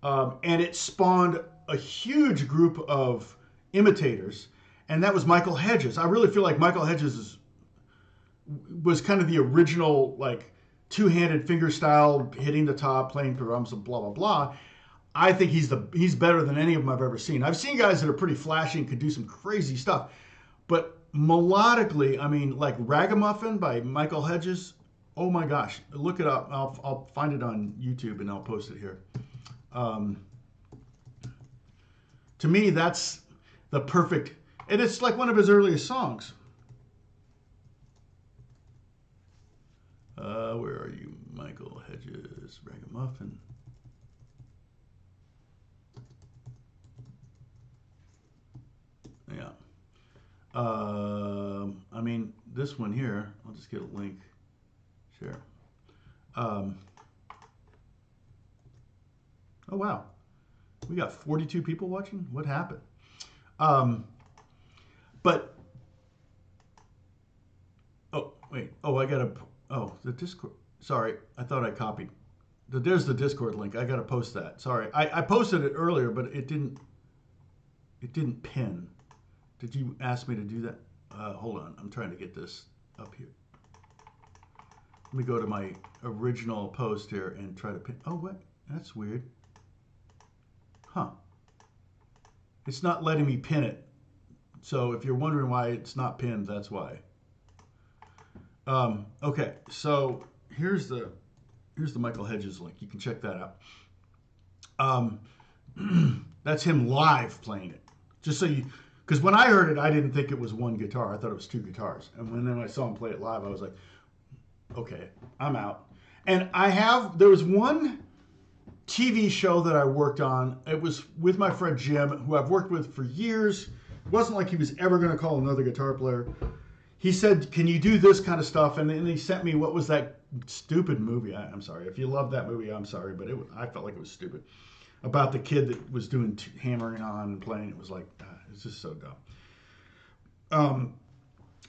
And it spawned a huge group of imitators, and that was Michael Hedges. I really feel like Michael Hedges was kind of the original, like, two-handed finger style, hitting the top, playing drums, and blah blah blah. I think he's better than any of them I've ever seen. I've seen guys that are pretty flashy and could do some crazy stuff, but melodically, I mean, like Ragamuffin by Michael Hedges. Oh my gosh, look it up. I'll find it on YouTube and I'll post it here. To me, that's the perfect, and it's like one of his earliest songs. Where are you, Michael Hedges, Ragamuffin? Yeah. I mean, this one here, I'll just get a link. Share. Oh, wow. We got 42 people watching? What happened? But Wait. Oh, I gotta. Oh, the Discord. Sorry, I thought I copied. There's the Discord link. I gotta post that. Sorry, I posted it earlier, but it didn't. It didn't pin. Did you ask me to do that? Hold on. I'm trying to get this up here. Let me go to my original post here and try to pin. Oh, what? That's weird. Huh. It's not letting me pin it. So if you're wondering why it's not pinned, that's why. Okay, so here's the Michael Hedges link. You can check that out. That's him live playing it. Just so you, because when I heard it, I didn't think it was one guitar. I thought it was two guitars. And when I saw him play it live, I was like, okay, I'm out. And there was one TV show that I worked on. It was with my friend Jim, who I've worked with for years. It wasn't like he was ever going to call another guitar player. He said, can you do this kind of stuff? And then he sent me, what was that stupid movie? I'm sorry. If you love that movie, I'm sorry. But I felt like it was stupid. About the kid that was doing hammering on and playing. It was like, it's just so dumb.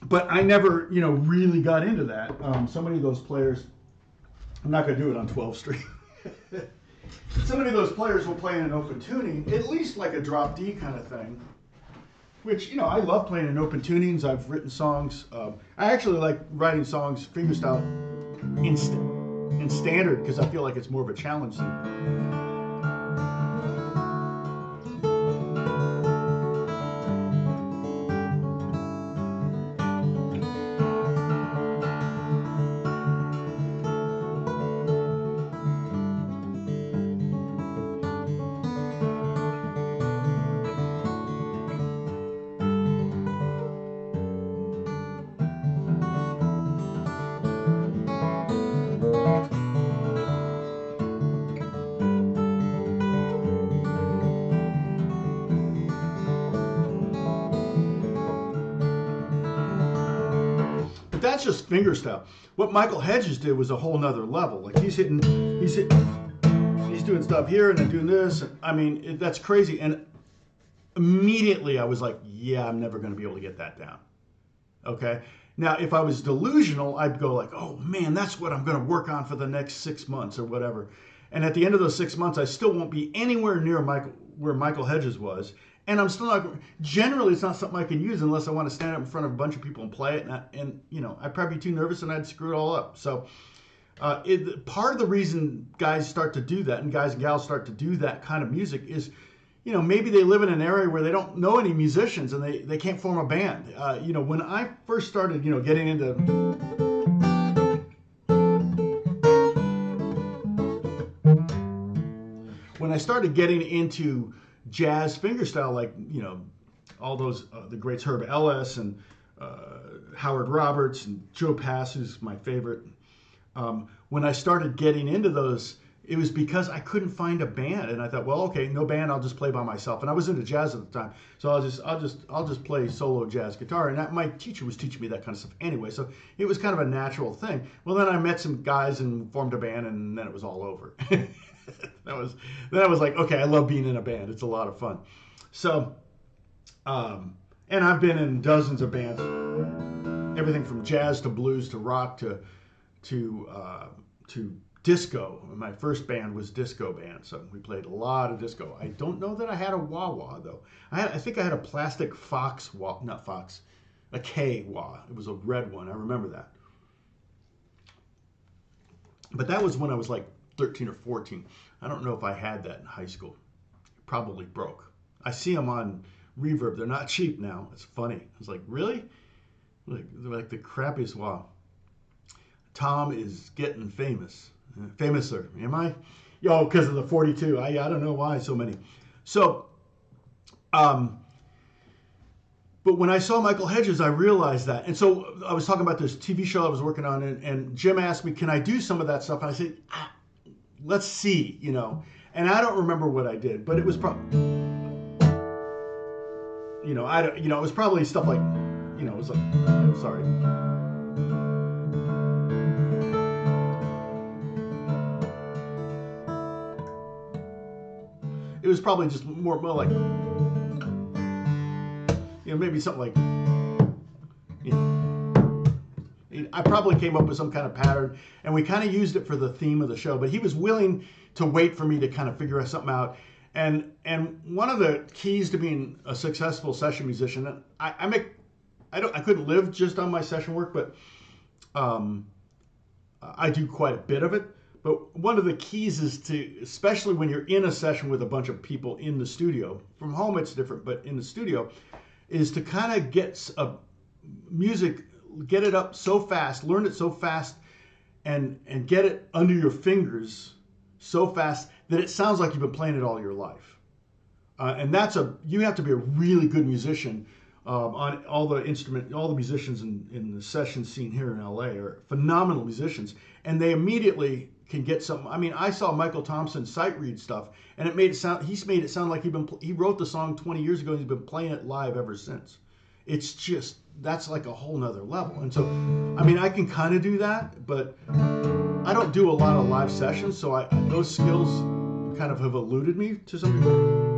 But I never, really got into that. So many of those players, I'm not going to do it on 12th Street. So many of those players will play in an open tuning, at least like a drop D kind of thing. Which, I love playing in open tunings. I've written songs. I actually like writing songs fingerstyle in standard because I feel like it's more of a challenge than... That's just fingerstyle. What Michael Hedges did was a whole nother level. Like he's doing stuff here and then doing this. I mean, that's crazy. And immediately I was like, yeah, I'm never going to be able to get that down. Okay. Now, if I was delusional, I'd go like, oh man, that's what I'm going to work on for the next 6 months or whatever. And at the end of those 6 months, I still won't be anywhere near where Michael Hedges was. And I'm still not, generally it's not something I can use unless I want to stand up in front of a bunch of people and play it. And I'd probably be too nervous and I'd screw it all up. So part of the reason guys start to do that and guys and gals start to do that kind of music is, maybe they live in an area where they don't know any musicians and they can't form a band. When I first started, getting into... When I started getting into jazz fingerstyle, like all those the greats, Herb Ellis and Howard Roberts and Joe Pass, who's my favorite. When I started getting into those, it was because I couldn't find a band, and I thought, well, okay, no band, I'll just play by myself. And I was into jazz at the time, so I'll just play solo jazz guitar. And my teacher was teaching me that kind of stuff anyway, so it was kind of a natural thing. Well, then I met some guys and formed a band, and then it was all over. Then I was like, okay, I love being in a band. It's a lot of fun. So, and I've been in dozens of bands, everything from jazz to blues to rock to disco. My first band was disco band, so we played a lot of disco. I don't know that I had a wah-wah though. I think I had a plastic Fox wah, not Fox, a K wah. It was a red one. I remember that. But that was when I was like 13 or 14. I don't know if I had that in high school. It probably broke. I see them on Reverb. They're not cheap now. It's funny. I was like, really? They're like the crappiest wah. Tom is getting famous. Famouser. Am I? Yo, because of the 42. I don't know why so many. So, but when I saw Michael Hedges, I realized that. And so I was talking about this TV show I was working on, and Jim asked me, can I do some of that stuff? And I said, let's see, And I don't remember what I did, but it was probably, it was probably stuff like, it was like, sorry. It was probably just more like, maybe something like, I probably came up with some kind of pattern, and we kind of used it for the theme of the show. But he was willing to wait for me to kind of figure something out. And one of the keys to being a successful session musician, and I couldn't live just on my session work, but I do quite a bit of it. But one of the keys is to, especially when you're in a session with a bunch of people in the studio, from home it's different, but in the studio, is to kind of get music, get it up so fast, learn it so fast, and get it under your fingers so fast that it sounds like you've been playing it all your life. And you have to be a really good musician. On all the musicians in the session scene here in LA are phenomenal musicians, and they immediately can get something. I mean, I saw Michael Thompson sight read stuff, and he's made it sound like he wrote the song 20 years ago and he's been playing it live ever since. It's just, that's like a whole nother level. And so, I mean, I can kind of do that, but I don't do a lot of live sessions, so those skills kind of have eluded me to some degree.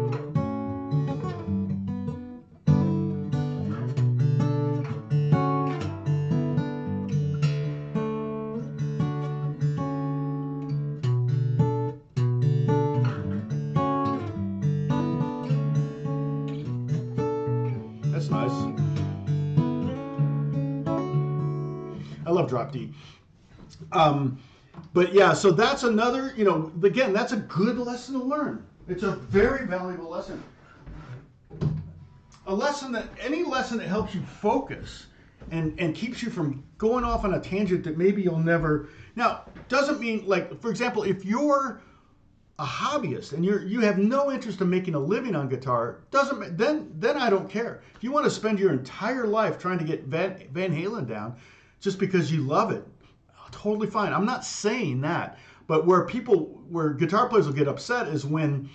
That's nice. I love drop D. But yeah, so that's another, again, that's a good lesson to learn. It's a very valuable lesson. Any lesson that helps you focus and keeps you from going off on a tangent that maybe you'll never. Now, doesn't mean, like, for example, if you're a hobbyist and you have no interest in making a living on guitar, then I don't care. If you want to spend your entire life trying to get Van Halen down just because you love it, totally fine. I'm not saying that, but where guitar players will get upset is when,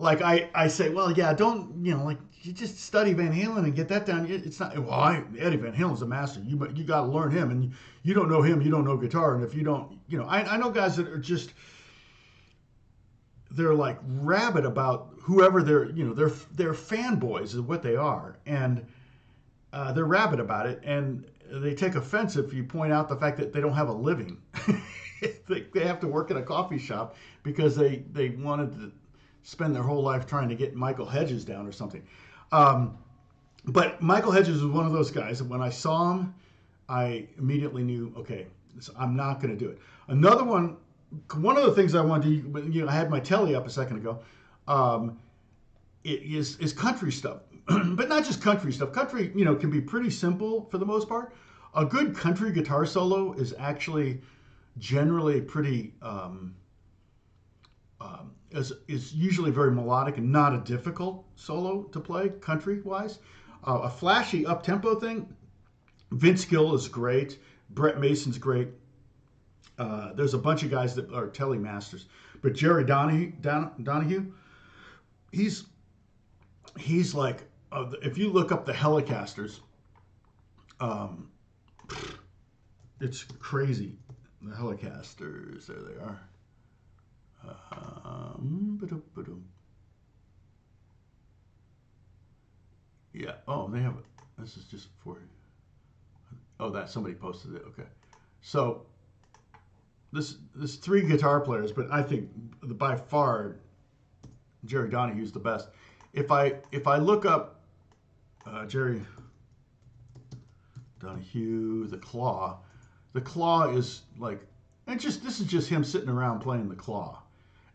like, I say, well, yeah, don't, like, you just study Van Halen and get that down. It's not, well, Eddie Van Halen's a master. You got to learn him, and you don't know him, you don't know guitar. And if you don't, I know guys that are just, they're like rabid about whoever they're fanboys is what they are, and they're rabid about it, and they take offense if you point out the fact that they don't have a living. They have to work in a coffee shop because they wanted to spend their whole life trying to get Michael Hedges down or something. But Michael Hedges was one of those guys that when I saw him, I immediately knew, okay, I'm not going to do it. Another one of the things I wanted to, I had my telly up a second ago, is country stuff. But not just country stuff. Country, can be pretty simple for the most part. A good country guitar solo is actually generally pretty, is usually very melodic and not a difficult solo to play country-wise. A flashy up-tempo thing, Vince Gill is great. Brett Mason's great. There's a bunch of guys that are telly masters. But Jerry Donahue, he's like, if you look up the Helicasters, it's crazy. The Helicasters, there they are. Yeah. Oh, they have it. This is just for. Oh, that somebody posted it. Okay. So this 3 guitar players, but I think by far Jerry Donahue's the best. If I look up Jerry Donahue, the Claw is like, this is just him sitting around playing the Claw.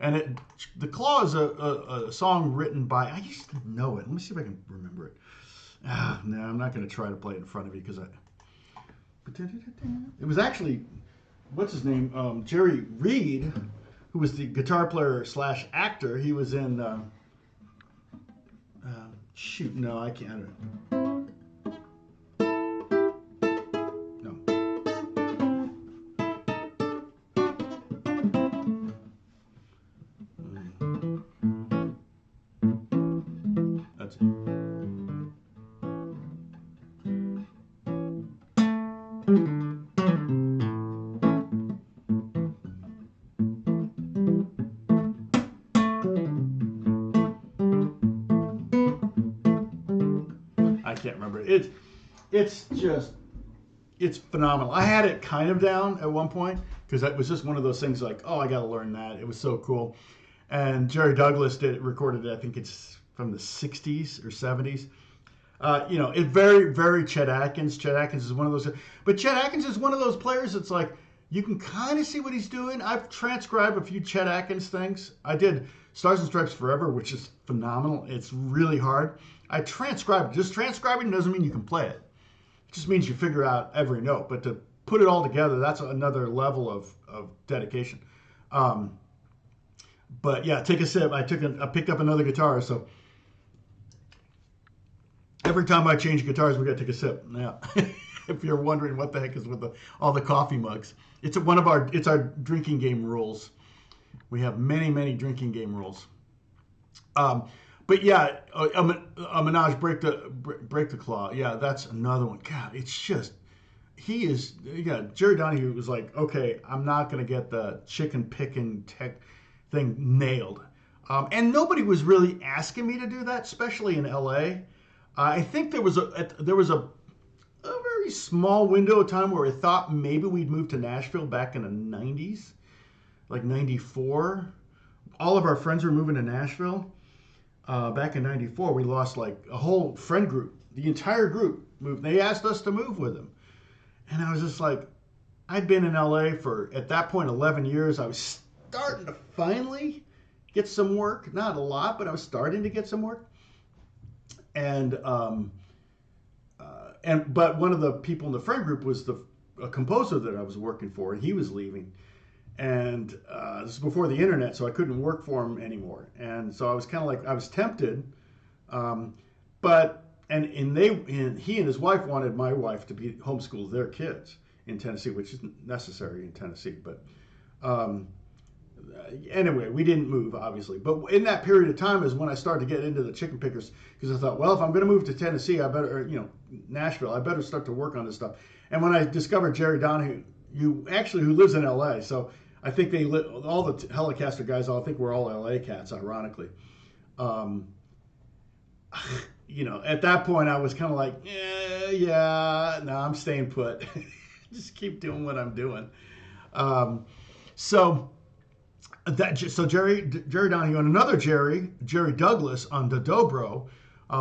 And the Claw is a song written by, I used to know it. Let me see if I can remember it. No, I'm not going to try to play it in front of you because it was actually, what's his name? Jerry Reed, who was the guitar player / actor. He was in, shoot, no, I can't. No. That's it. I can't remember. It's it's phenomenal. I had it kind of down at one point because it was just one of those things like, oh, I got to learn that. It was so cool. And Jerry Douglas recorded it. I think it's from the 60s or 70s. It very Chet Atkins. Chet Atkins is one of those. But Chet Atkins is one of those players that's like, you can kind of see what he's doing. I've transcribed a few Chet Atkins things. I did Stars and Stripes Forever, which is phenomenal. It's really hard. I transcribed. Just transcribing doesn't mean you can play it. It just means you figure out every note. But to put it all together, that's another level of dedication. But yeah, take a sip. I picked up another guitar, so every time I change guitars, we got to take a sip. Yeah. If you're wondering what the heck is with all the coffee mugs, it's our drinking game rules. We have many drinking game rules. But yeah, a menage break the claw. Yeah, that's another one. God, it's just Jerry Donahue was like, okay, I'm not gonna get the chicken picking tech thing nailed, and nobody was really asking me to do that, especially in LA. I think there was a very small window of time where I thought maybe we'd move to Nashville back in the 90s, like 94. All of our friends were moving to Nashville. Back in 94, we lost like a whole friend group. The entire group moved. They asked us to move with them. And I was just like, I'd been in LA for, at that point, 11 years. I was starting to finally get some work. Not a lot, but I was starting to get some work. But one of the people in the friend group was a composer that I was working for, and he was leaving. And this is before the internet, so I couldn't work for him anymore. And so I was kind of like, I was tempted, but he and his wife wanted my wife to homeschool their kids in Tennessee, which isn't necessary in Tennessee. But anyway, we didn't move, obviously. But in that period of time is when I started to get into the chicken pickers, because I thought, well, if I'm going to move to Tennessee, Nashville, I better start to work on this stuff. And when I discovered Jerry Donahue, who lives in LA, so I think all the Telecaster guys, I think we're all LA cats, ironically. At that point, I was kind of like, no, I'm staying put. Just keep doing what I'm doing. So Jerry Donahue and another Jerry Douglas on the dobro.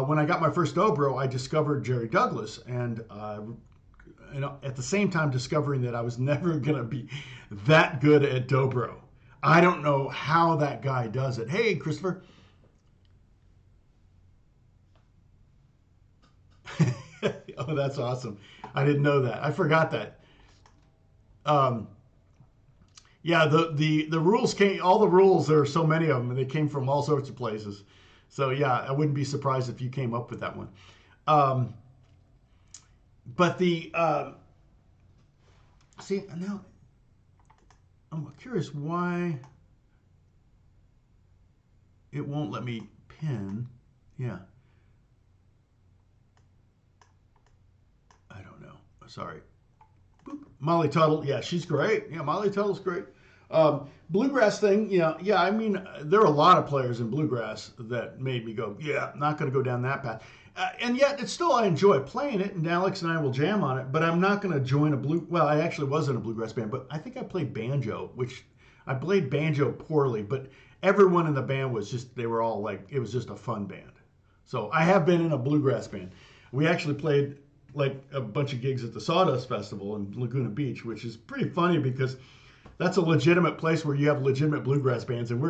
When I got my first dobro, I discovered Jerry Douglas, and at the same time discovering that I was never going to be that good at dobro. I don't know how that guy does it. Hey, Christopher. Oh, that's awesome. I didn't know that. I forgot that. Yeah, the rules came, all the rules, there are so many of them, and they came from all sorts of places. So yeah, I wouldn't be surprised if you came up with that one. But see, now I'm curious why it won't let me pin. Yeah. I don't know. Sorry. Boop. Molly Tuttle. Yeah, she's great. Yeah, Molly Tuttle's great. Bluegrass thing. Yeah, I mean, there are a lot of players in bluegrass that made me go, yeah, I'm not going to go down that path. And yet, I enjoy playing it, and Alex and I will jam on it, but I'm not going to join well, I actually was in a bluegrass band, but I think I played banjo, which I played banjo poorly, but everyone in the band they were all like, it was just a fun band. So I have been in a bluegrass band. We actually played like a bunch of gigs at the Sawdust Festival in Laguna Beach, which is pretty funny because that's a legitimate place where you have legitimate bluegrass bands, and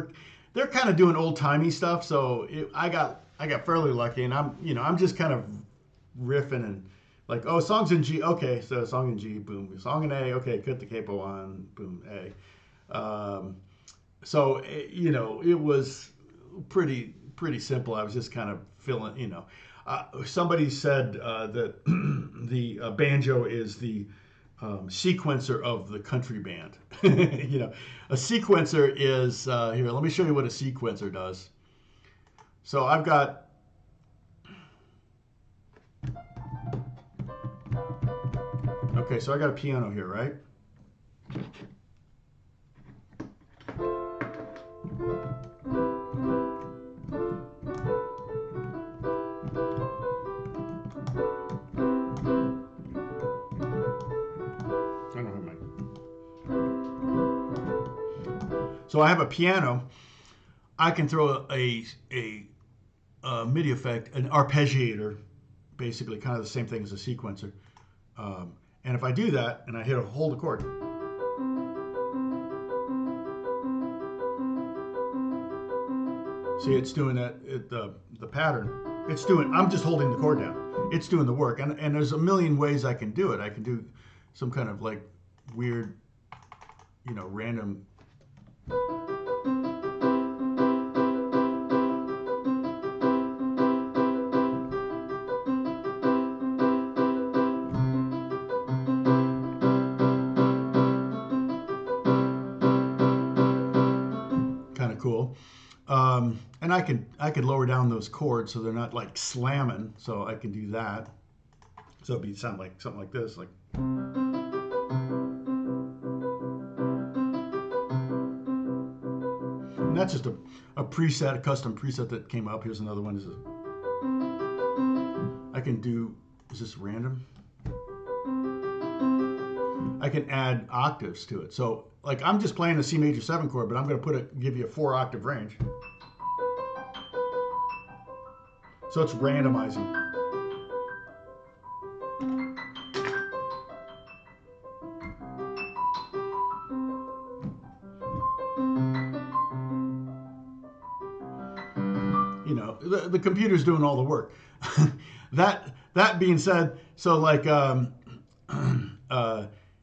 they're kind of doing old timey stuff. So I got fairly lucky, and I'm just kind of riffing and like, oh, songs in G, okay, so song in G, boom, song in A, okay, cut the capo on, boom, A. So it was pretty simple. I was just kind of filling, somebody said that the banjo is the sequencer of the country band. A sequencer is, here, let me show you what a sequencer does. So I've got, okay, so I got a piano here, right? So I have a piano. I can throw a MIDI effect, an arpeggiator, basically kind of the same thing as a sequencer. And if I do that and I hold a chord, see, it's doing that. The pattern. It's doing. I'm just holding the chord down. It's doing the work. And there's a million ways I can do it. I can do some kind of like weird, random. Kind of cool. And I could lower down those chords so they're not like slamming. So I can do that. So it'd sound like something like this, like. And that's just a preset, a custom preset that came up. Here's another one. I can do. Is this random? I can add octaves to it. So like I'm just playing the C major 7 chord, but I'm going to give you a 4-octave range. So it's randomizing. The computer's doing all the work. That being said, so like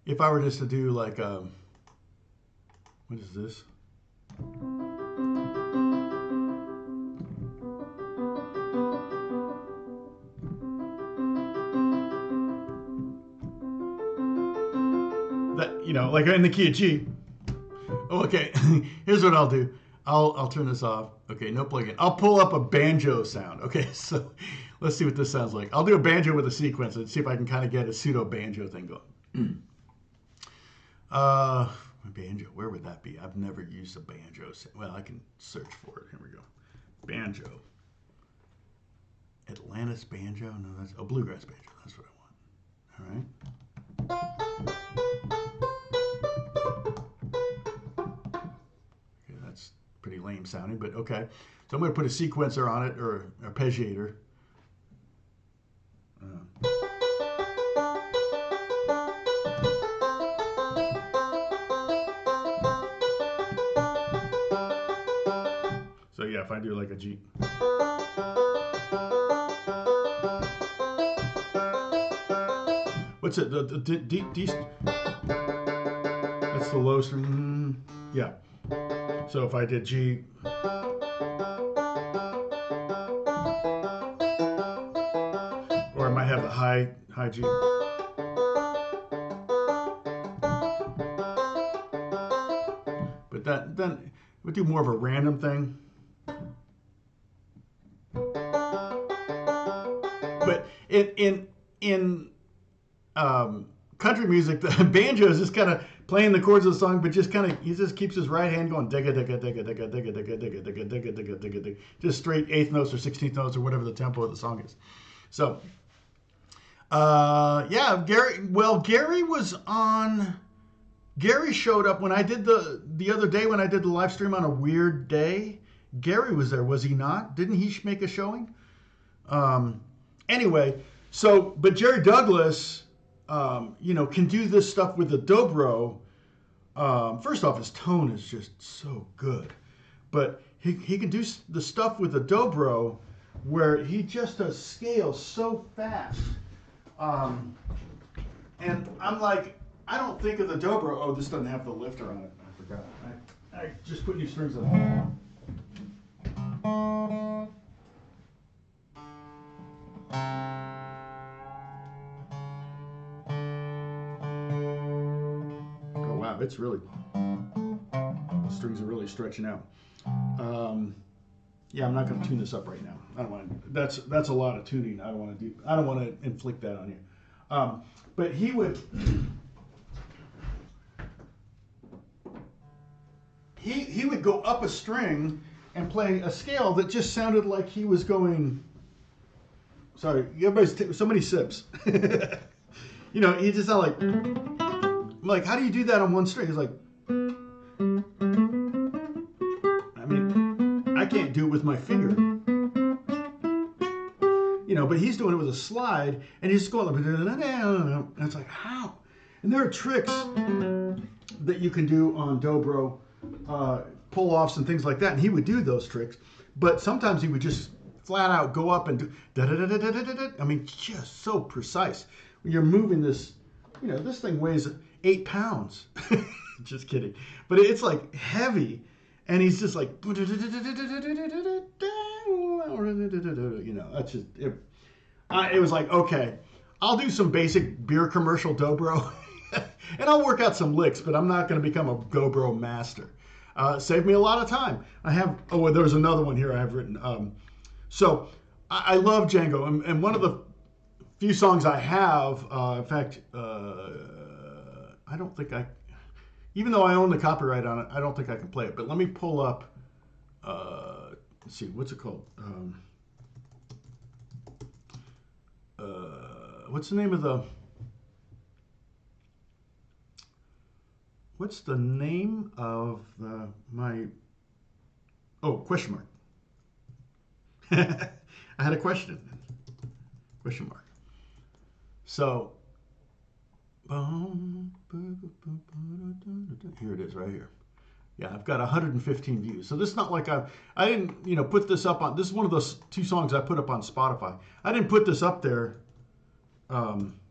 if I were just to do like what is this? That like in the key of G. Oh, okay. Here's what I'll do. I'll turn this off. Okay, no plugin. I'll pull up a banjo sound. Okay, so let's see what this sounds like. I'll do a banjo with a sequence and see if I can kind of get a pseudo banjo thing going. Banjo, where would that be? I've never used a banjo. Well, I can search for it. Here we go. Banjo. Atlantis banjo? No, that's a bluegrass banjo. That's what I want. All right. Okay, that's pretty lame sounding, but okay. So I'm going to put a sequencer on it, or an arpeggiator. So yeah, if I do like a G. What's it? The D. That's the low string. Yeah. So if I did G. Or I might have the high G. But then we'll do more of a random thing. But in country music, the banjo is just kind of playing the chords of the song, but just kind of he just keeps his right hand going digga digga digga digga digga digga digga digga digga digga digga digga, just straight 8th notes or 16th notes or whatever the tempo of the song is. So yeah, Gary was on. Gary showed up when I did the other day when I did the live stream on a weird day. Gary was there, was he not? Didn't he make a showing? Anyway, so but Jerry Douglas, can do this stuff with the dobro. First off, his tone is just so good, but he can do the stuff with the dobro where he just does scales so fast. And I'm like, I don't think of the dobro. Oh, this doesn't have the lifter on it. I forgot. I just put new strings on it. Oh wow, it's really, the strings are really stretching out. Yeah, I'm not going to tune this up right now. I don't want to. That's a lot of tuning. I don't want to do. I don't want to inflict that on you. But he would. He would go up a string and play a scale that just sounded like he was going. Sorry, somebody sips. He just sounded like. I'm like, how do you do that on one string? He's like, I mean, I can't do it with my finger. You know, but he's doing it with a slide, and he's just going, and it's like, how? And there are tricks that you can do on dobro, pull-offs and things like that, and he would do those tricks, but sometimes he would just flat out go up and do da-da-da-da-da-da-da. I mean, just so precise. When you're moving this, you know, this thing weighs 8 pounds. Just kidding. But it's like heavy, and he's just like, you know, that's just, it was like, okay, I'll do some basic beer commercial dobro, and I'll work out some licks, but I'm not going to become a dobro master. Saved me a lot of time. I have, oh, there's another one here I have written. So I love Django, and one of the few songs I have, in fact, I don't think even though I own the copyright on it, I don't think I can play it. But let me pull up, let's see, what's it called? What's the name of the, question mark. I had a question mark. So, here it is right here. Yeah, I've got 115 views. So this is not like I didn't, you know, put this up on, this is one of those 2 songs I put up on Spotify. I didn't put this up there to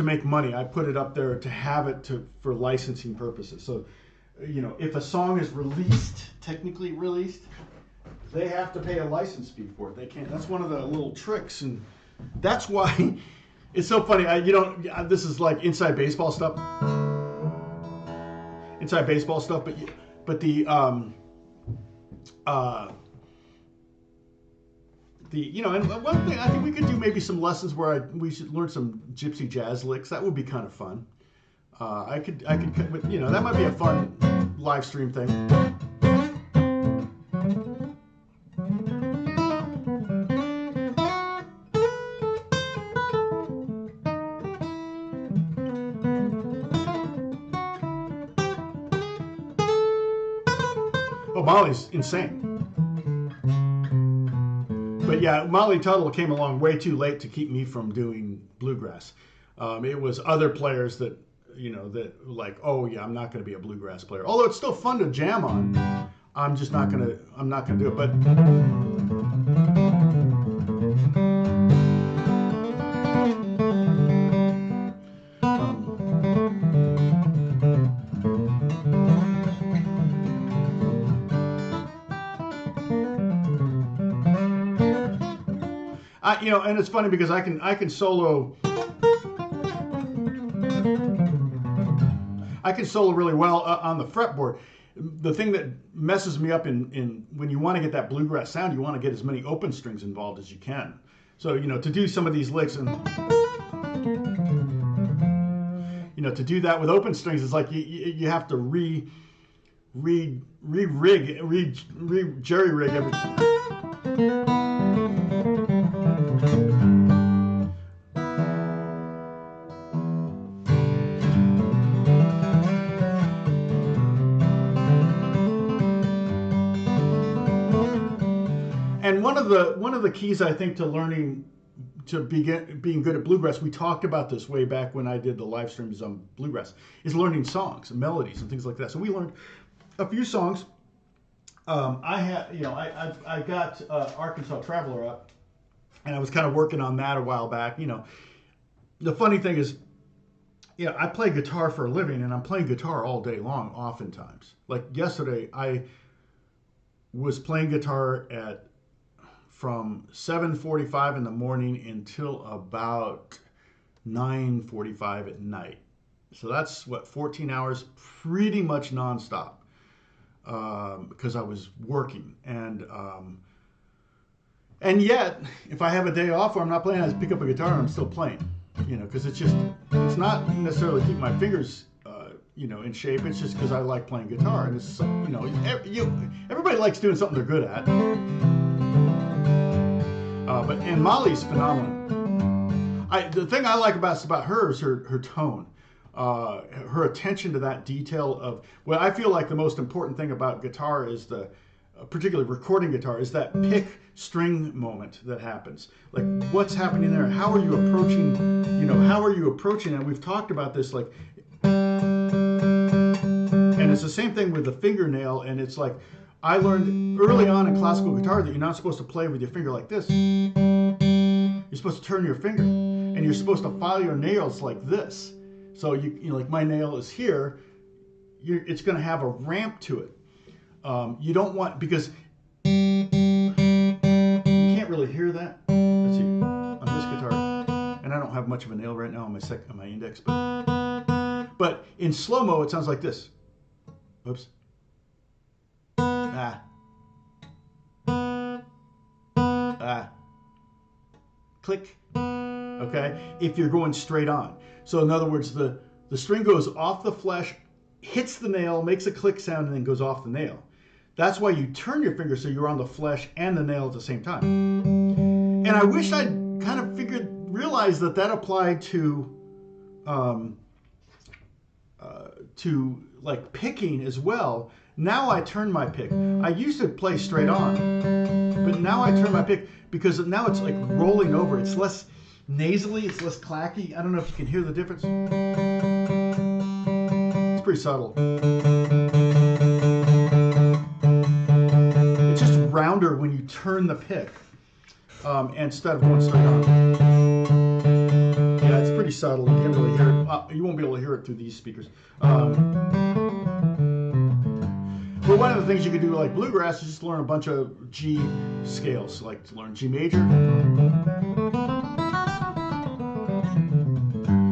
make money. I put it up there to have it for licensing purposes. So, you know, if a song is technically released, they have to pay a license fee for it. They can't. That's one of the little tricks, and that's why it's so funny. This is like inside baseball stuff. But the you know, and one thing I think we could do maybe some lessons where we should learn some gypsy jazz licks. That would be kind of fun. I could, you know, that might be a fun live stream thing. Oh, Molly's insane. But yeah, Molly Tuttle came along way too late to keep me from doing bluegrass. It was other players that, you know, that like, oh yeah, I'm not going to be a bluegrass player. Although it's still fun to jam on. I'm not going to do it. But you know, and it's funny because I can solo. I can solo really well on the fretboard. The thing that messes me up in when you want to get that bluegrass sound, you want to get as many open strings involved as you can. So, you know, to do some of these licks and, you know, to do that with open strings, it's like you have to jerry rig everything. And one of the keys, I think, to learning to being good at bluegrass, we talked about this way back when I did the live streams on bluegrass, is learning songs and melodies and things like that. So we learned a few songs. I got Arkansas Traveler up, and I was kind of working on that a while back. You know, the funny thing is, you know, I play guitar for a living, and I'm playing guitar all day long, oftentimes. Like yesterday, I was playing guitar from 7:45 in the morning until about 9:45 at night. So that's 14 hours, pretty much nonstop, because I was working. And yet, if I have a day off or I'm not playing, I just pick up a guitar and I'm still playing. You know, because it's not necessarily keep my fingers, you know, in shape. It's just because I like playing guitar, and it's, you know, everybody likes doing something they're good at. And Molly's phenomenal. The thing I like about her is her tone, her attention to that detail of. Well, I feel like the most important thing about guitar is particularly recording guitar, is that pick string moment that happens. Like, what's happening there? How are you approaching? How are you approaching? And we've talked about this, like, and it's the same thing with the fingernail. And it's like, I learned early on in classical guitar that you're not supposed to play with your finger like this. You're supposed to turn your finger, and you're supposed to file your nails like this. So you like, my nail is here. It's going to have a ramp to it. You don't want, because you can't really hear that. Let's see, on this guitar, and I don't have much of a nail right now on my index, but in slow mo it sounds like this. Oops. Click. Okay, if you're going straight on. So in other words, the string goes off the flesh, hits the nail, makes a click sound, and then goes off the nail. That's why you turn your finger so you're on the flesh and the nail at the same time. And I wish I'd kind of realized that applied to like picking as well. Now I turn my pick. I used to play straight on, but now I turn my pick because now it's like rolling over. It's less nasally, it's less clacky. I don't know if you can hear the difference. It's pretty subtle. It's just rounder when you turn the pick instead of going straight on. Yeah, it's pretty subtle. You can't really hear it. You won't be able to hear it through these speakers. But one of the things you could do like bluegrass is just learn a bunch of G scales, like to learn G major,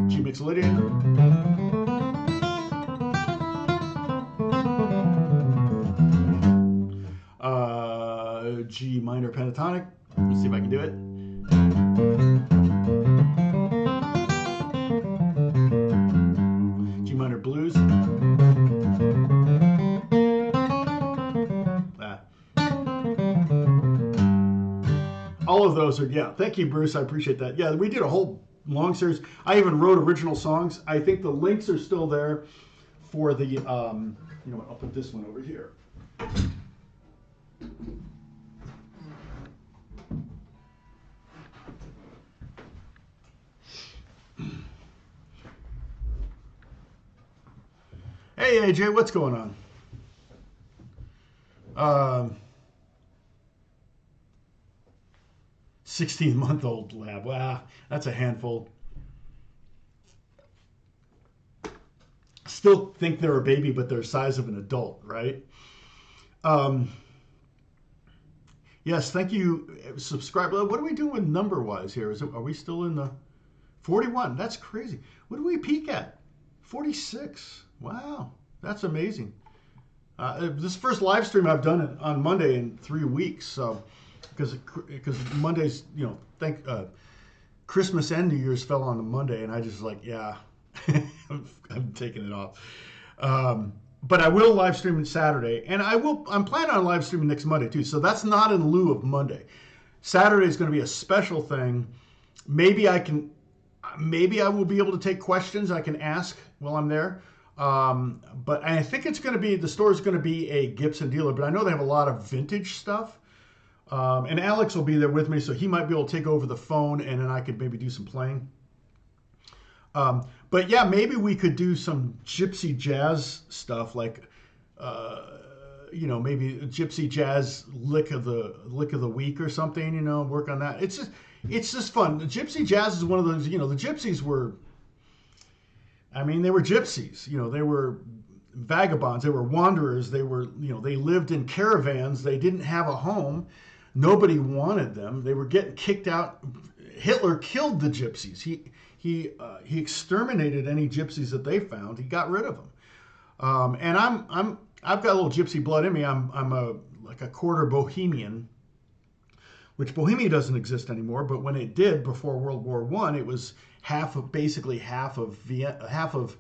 G mixolydian, G minor pentatonic. Let's see if I can do it. G minor blues. All of those are, yeah. Thank you, Bruce. I appreciate that. Yeah, we did a whole long series. I even wrote original songs. I think the links are still there for the, you know what, I'll put this one over here. Hey, AJ, what's going on? 16-month-old lab. Wow, that's a handful. Still think they're a baby, but they're the size of an adult, right? Yes, thank you. Subscribe. What are we doing number-wise here? Are we still in the 41? That's crazy. What do we peak at? 46. Wow, that's amazing. This is the first live stream I've done on Monday in 3 weeks. So, because Mondays, you know, Christmas and New Year's fell on a Monday, and I just like, yeah, I'm taking it off. But I will live stream on Saturday, and I'm planning on live streaming next Monday too. So that's not in lieu of Monday. Saturday is going to be a special thing. Maybe I will be able to take questions I can ask while I'm there. But I think the store is going to be a Gibson dealer, but I know they have a lot of vintage stuff. And Alex will be there with me, so he might be able to take over the phone, and then I could maybe do some playing. But yeah, maybe we could do some gypsy jazz stuff, like you know, maybe a gypsy jazz lick of the week or something. You know, work on that. It's just fun. The gypsy jazz is one of those. You know, the gypsies were. I mean, they were gypsies. You know, they were vagabonds. They were wanderers. They were, you know, they lived in caravans. They didn't have a home. Nobody wanted them. They were getting kicked out. Hitler killed the gypsies. He exterminated any gypsies that they found. He got rid of them. And I've got a little gypsy blood in me. I'm like a quarter Bohemian, which Bohemia doesn't exist anymore. But when it did before World War I, it was basically half of Vienna, half of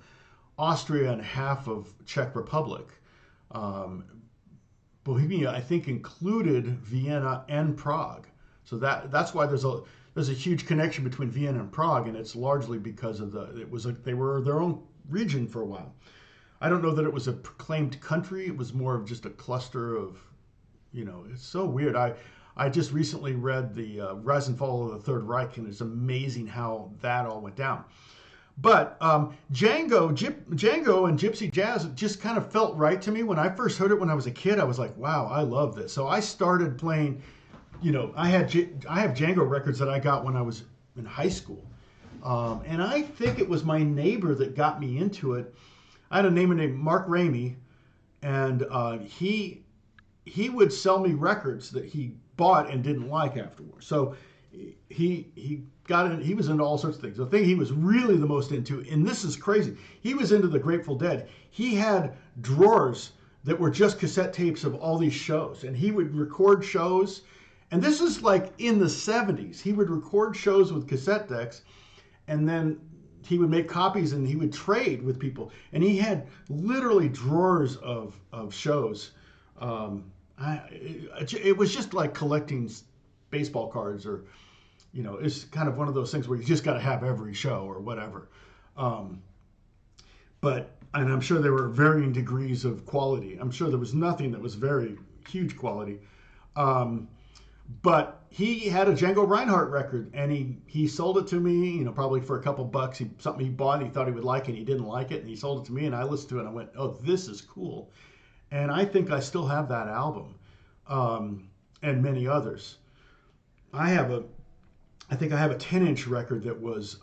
Austria and half of Czech Republic. Bohemia, I think, included Vienna and Prague. So that's why there's there's a huge connection between Vienna and Prague, and it's largely because of they were their own region for a while. I don't know that it was a proclaimed country. It was more of just a cluster of, it's so weird. I just recently read the Rise and Fall of the Third Reich, and it's amazing how that all went down. But Django and Gypsy Jazz just kind of felt right to me. When I first heard it when I was a kid, I was like, wow, I love this. So I started playing, I have Django records that I got when I was in high school. And I think it was my neighbor that got me into it. I had a neighbor named Mark Ramey, and he would sell me records that he bought and didn't like afterwards. So he got in. He was into all sorts of things. The thing he was really the most into, and this is crazy, he was into the Grateful Dead. He had drawers that were just cassette tapes of all these shows, and he would record shows. And this is like in the 70s. He would record shows with cassette decks, and then he would make copies and he would trade with people. And he had literally drawers of shows. It was just like collecting baseball cards, or, it's kind of one of those things where you just got to have every show or whatever. And I'm sure there were varying degrees of quality. I'm sure there was nothing that was very huge quality. But he had a Django Reinhardt record, and he sold it to me, probably for a couple bucks. Something he bought and he thought he would like, and he didn't like it, and he sold it to me, and I listened to it, and I went, oh, this is cool. And I think I still have that album, and many others. I think I have a 10-inch record that was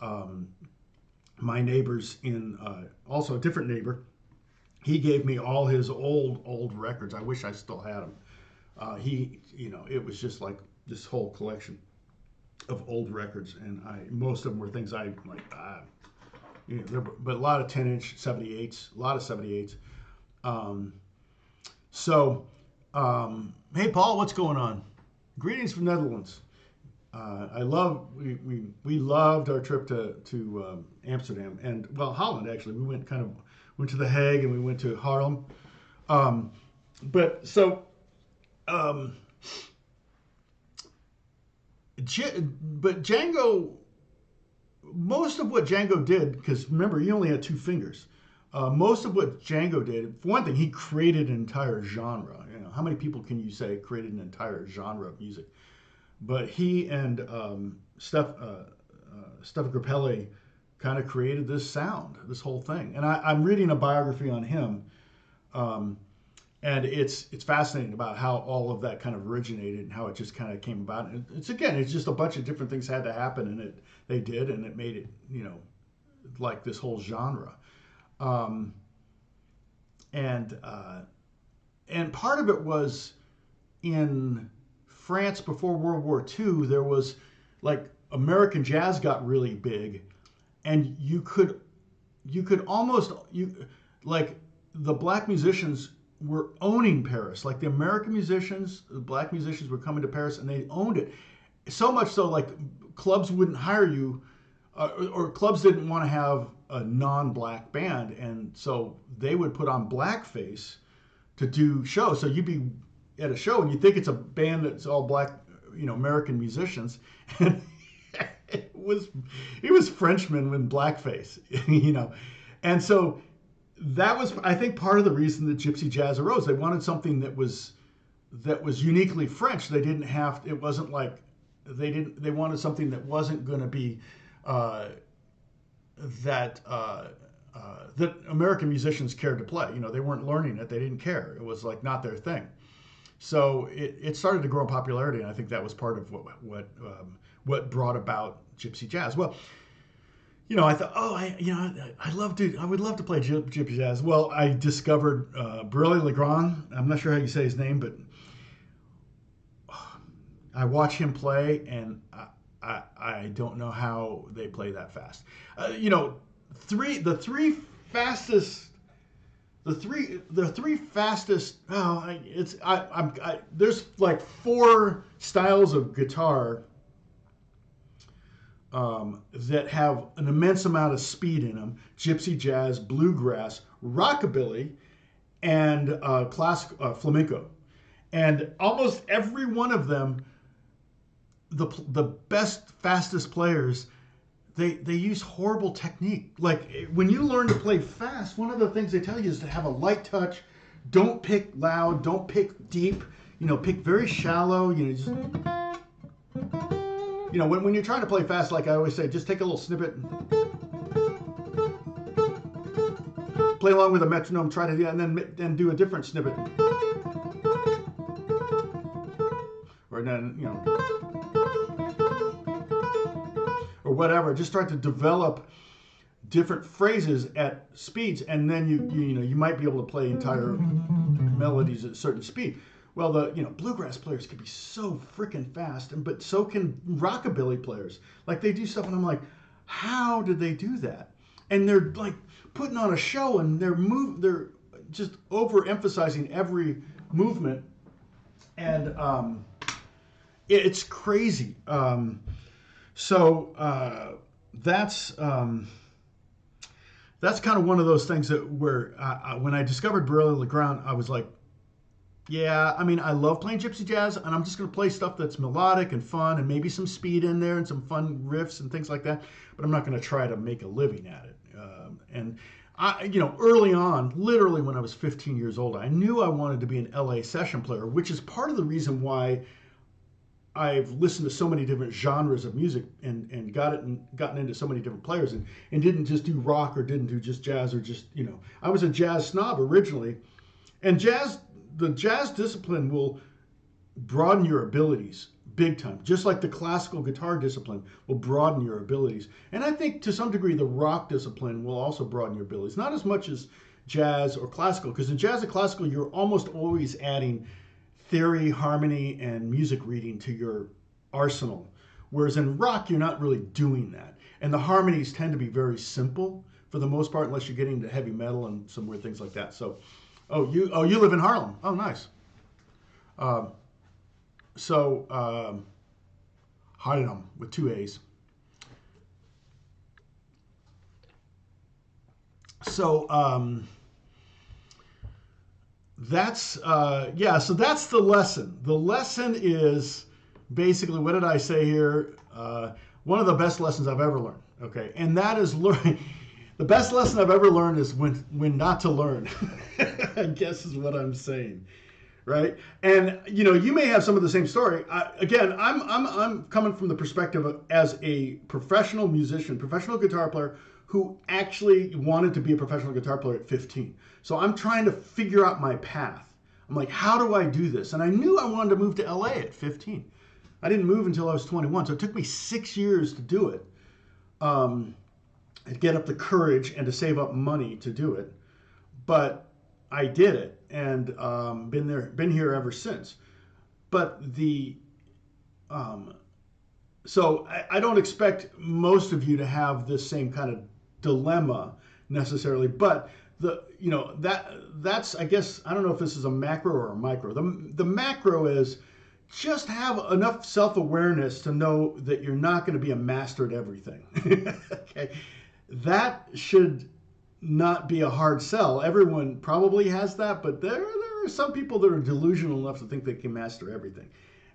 my neighbor's also a different neighbor. He gave me all his old records. I wish I still had them. It was just like this whole collection of old records, and most of them were things I like. But a lot of 10-inch 78s, a lot of 78s. Hey Paul, what's going on? Greetings from Netherlands. We loved our trip to Amsterdam, and Holland actually. We went to The Hague, and we went to Haarlem. But Django, most of what Django did, because remember, he only had two fingers. Most of what Django did, for one thing, he created an entire genre. How many people can you say created an entire genre of music? But he and Stef Grappelli kind of created this sound, this whole thing. And I'm reading a biography on him, and it's fascinating about how all of that kind of originated and how it just kind of came about. And it's just a bunch of different things had to happen, and they did, and it made it, like this whole genre. And part of it was in France before World War II. There was like American jazz got really big, and you could almost like the black musicians were owning Paris. Like the American musicians, the black musicians were coming to Paris, and they owned it. So much so, like clubs wouldn't hire you, or clubs didn't want to have a non-black band, and so they would put on blackface to do shows. So you'd be at a show and you think it's a band that's all black, American musicians, and it was Frenchmen with blackface, and so that was, I think, part of the reason that Gypsy Jazz arose. They wanted something that was uniquely French. They didn't have, it wasn't like they wanted something that wasn't going to be that American musicians cared to play. They weren't learning it. They didn't care. It was like not their thing. So it started to grow in popularity, and I think that was part of what brought about Gypsy Jazz. Well, I thought, I would love to play Gypsy Jazz. Well, I discovered Brûlé Legrand. I'm not sure how you say his name, but I watch him play, and I don't know how they play that fast. The three fastest. There's like four styles of guitar that have an immense amount of speed in them: gypsy jazz, bluegrass, rockabilly, and classic flamenco. And almost every one of them the best, fastest players, they use horrible technique. Like when you learn to play fast, one of the things they tell you is to have a light touch. Don't pick loud. Don't pick deep. You know, pick very shallow. You know, just when you're trying to play fast, like I always say, just take a little snippet, play along with a metronome, try to do that, and then do a different snippet, or then or whatever. Just start to develop different phrases at speeds, and then you might be able to play entire melodies at a certain speed. Well, the bluegrass players can be so freaking fast, but so can rockabilly players. Like they do stuff, and I'm like, how did they do that? And they're like putting on a show, and they're just overemphasizing every movement, and it's crazy. So that's kind of one of those things that where when I discovered Borrelli Legrand, I was like, yeah, I mean, I love playing gypsy jazz, and I'm just going to play stuff that's melodic and fun, and maybe some speed in there and some fun riffs and things like that. But I'm not going to try to make a living at it. And I, early on, literally when I was 15 years old, I knew I wanted to be an LA session player, which is part of the reason why I've listened to so many different genres of music and gotten into so many different players and didn't just do rock or didn't do just jazz or just, I was a jazz snob originally. And the jazz discipline will broaden your abilities big time, just like the classical guitar discipline will broaden your abilities. And I think to some degree the rock discipline will also broaden your abilities, not as much as jazz or classical, because in jazz and classical you're almost always adding theory, harmony, and music reading to your arsenal, whereas in rock you're not really doing that, and the harmonies tend to be very simple for the most part, unless you're getting into heavy metal and some weird things like that. So you live in Harlem. Oh, nice. Harlem with 2 A's. So that's so that's the lesson. The lesson is basically, what did I say here? One of the best lessons I've ever learned. Okay, and that is learning. The best lesson I've ever learned is when not to learn. I guess is what I'm saying, right? And you may have some of the same story. I'm coming from the perspective of, as a professional musician, professional guitar player who actually wanted to be a professional guitar player at 15. So I'm trying to figure out my path. I'm like, how do I do this? And I knew I wanted to move to LA at 15. I didn't move until I was 21, so it took me 6 years to do it. To get up the courage and to save up money to do it, but I did it, and been here ever since. But so I don't expect most of you to have this same kind of dilemma necessarily, but that's I guess, I don't know if this is a macro or a micro. The macro is just have enough self-awareness to know that you're not going to be a master at everything. Okay. That should not be a hard sell. Everyone probably has that, but there are some people that are delusional enough to think they can master everything.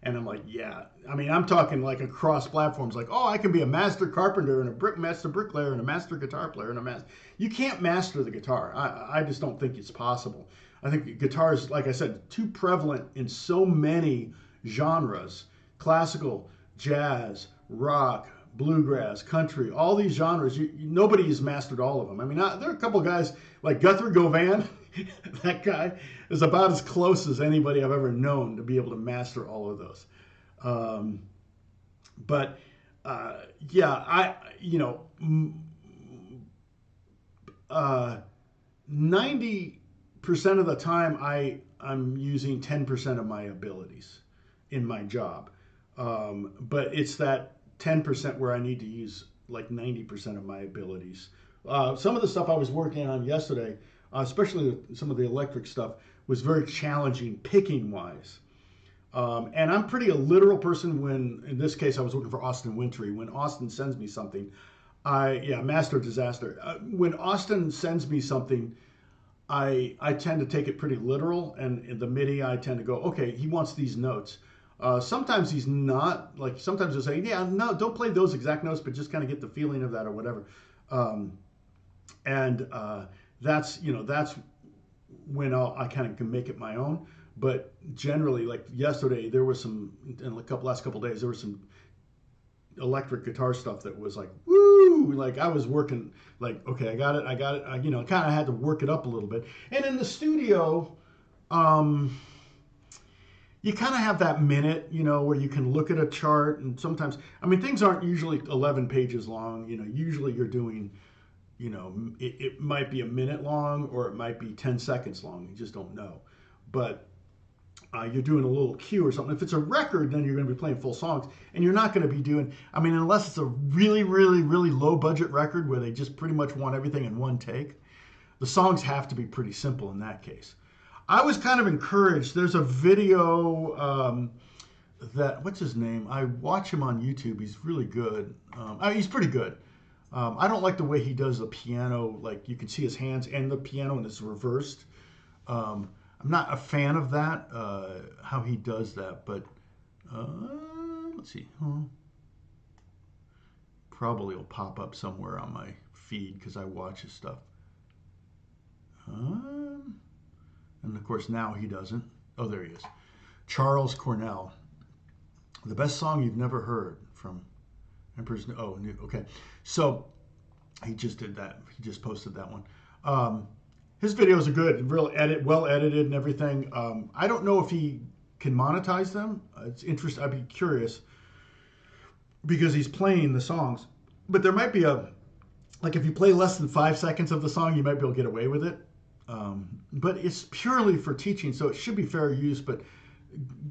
And I'm like, yeah. I mean, I'm talking like across platforms, like, oh, I can be a master carpenter and a master bricklayer and a master guitar player and a master. You can't master the guitar. I just don't think it's possible. I think guitar is, like I said, too prevalent in so many genres: classical, jazz, rock, bluegrass, country, all these genres. Nobody has mastered all of them. I mean, there are a couple of guys like Guthrie Govan. That guy is about as close as anybody I've ever known to be able to master all of those. 90% of the time I'm using 10% of my abilities in my job. But it's that 10% where I need to use like 90% of my abilities. Some of the stuff I was working on yesterday, especially some of the electric stuff, was very challenging picking wise. And I'm pretty a literal person when, in this case, I was working for Austin Wintry. When Austin sends me something, master of disaster. When Austin sends me something, I tend to take it pretty literal, and in the MIDI, I tend to go, okay, he wants these notes. Sometimes he's not, like sometimes he'll say, yeah, no, don't play those exact notes, but just kind of get the feeling of that or whatever. And that's, you know, that's when I kind of can make it my own. But generally, like yesterday, there was some, in the last couple days, there was some electric guitar stuff that was like, woo, like I was working, like, okay, I got it. You know, kind of had to work it up a little bit. And in the studio, you kind of have that minute, you know, where you can look at a chart, and sometimes, I mean, things aren't usually 11 pages long. You know, usually you're doing, you know, it might be a minute long or it might be 10 seconds long. You just don't know. But you're doing a little cue or something. If it's a record, then you're going to be playing full songs, and you're not going to be doing, I mean, unless it's a really, really, really low budget record where they just pretty much want everything in one take, the songs have to be pretty simple in that case. I was kind of encouraged. There's a video that, what's his name? I watch him on YouTube. He's really good. He's pretty good. I don't like the way he does the piano. Like, you can see his hands and the piano, and it's reversed. I'm not a fan of that, how he does that. But let's see. Probably will pop up somewhere on my feed because I watch his stuff. And of course now he doesn't. Oh, there he is. Charles Cornell. The best song you've never heard from Emperor's New. Oh, new. Okay. So he just did that. He just posted that one. His videos are good, well edited and everything. I don't know if he can monetize them. It's interesting. I'd be curious because he's playing the songs. But there might be like if you play less than 5 seconds of the song, you might be able to get away with it. But it's purely for teaching, so it should be fair use, but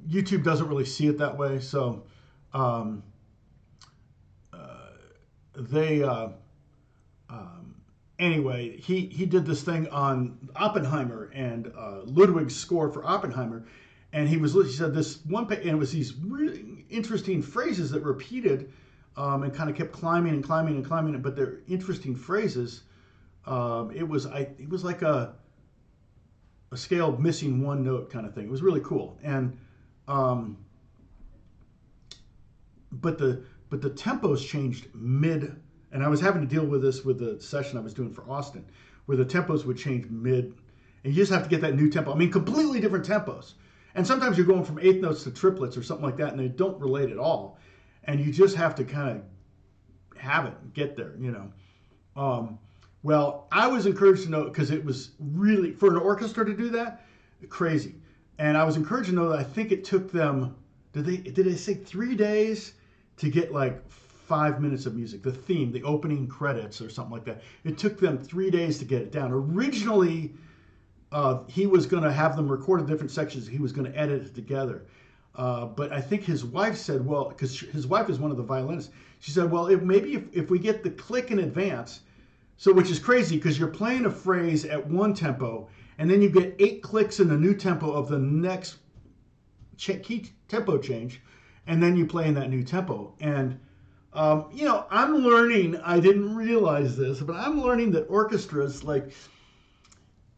YouTube doesn't really see it that way. So anyway, he did this thing on Oppenheimer and Ludwig's score for Oppenheimer, and he said this one page, and it was these really interesting phrases that repeated and kind of kept climbing and climbing and climbing, but they're interesting phrases. It was like a scale missing one note kind of thing. It was really cool. And but the tempos changed mid, and I was having to deal with this with the session I was doing for Austin, where the tempos would change mid, and you just have to get that new tempo. I mean, completely different tempos. And sometimes you're going from eighth notes to triplets or something like that, and they don't relate at all. And you just have to kind of have it and get there, you know. Well, I was encouraged to know, because it was really, for an orchestra to do that, crazy. And I was encouraged to know that I think it took them, did they say 3 days to get like 5 minutes of music, the theme, the opening credits or something like that. It took them 3 days to get it down. Originally, he was going to have them record in different sections. He was going to edit it together. But I think his wife said, well, because his wife is one of the violinists, she said, well, maybe if we get the click in advance, so which is crazy because you're playing a phrase at one tempo, and then you get 8 clicks in the new tempo of the next key tempo change, and then you play in that new tempo. And, you know, I'm learning, I didn't realize this, but I'm learning that orchestras, like,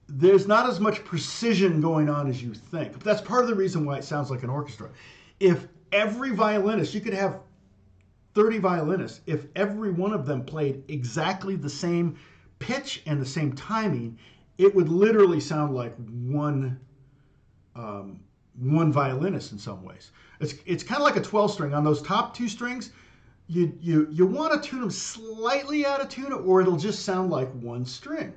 there's not as much precision going on as you think. That's part of the reason why it sounds like an orchestra. If every violinist, you could have 30 violinists, if every one of them played exactly the same pitch and the same timing, it would literally sound like one violinist in some ways. It's kind of like a 12-string. On those top 2 strings, you want to tune them slightly out of tune, or it'll just sound like one string.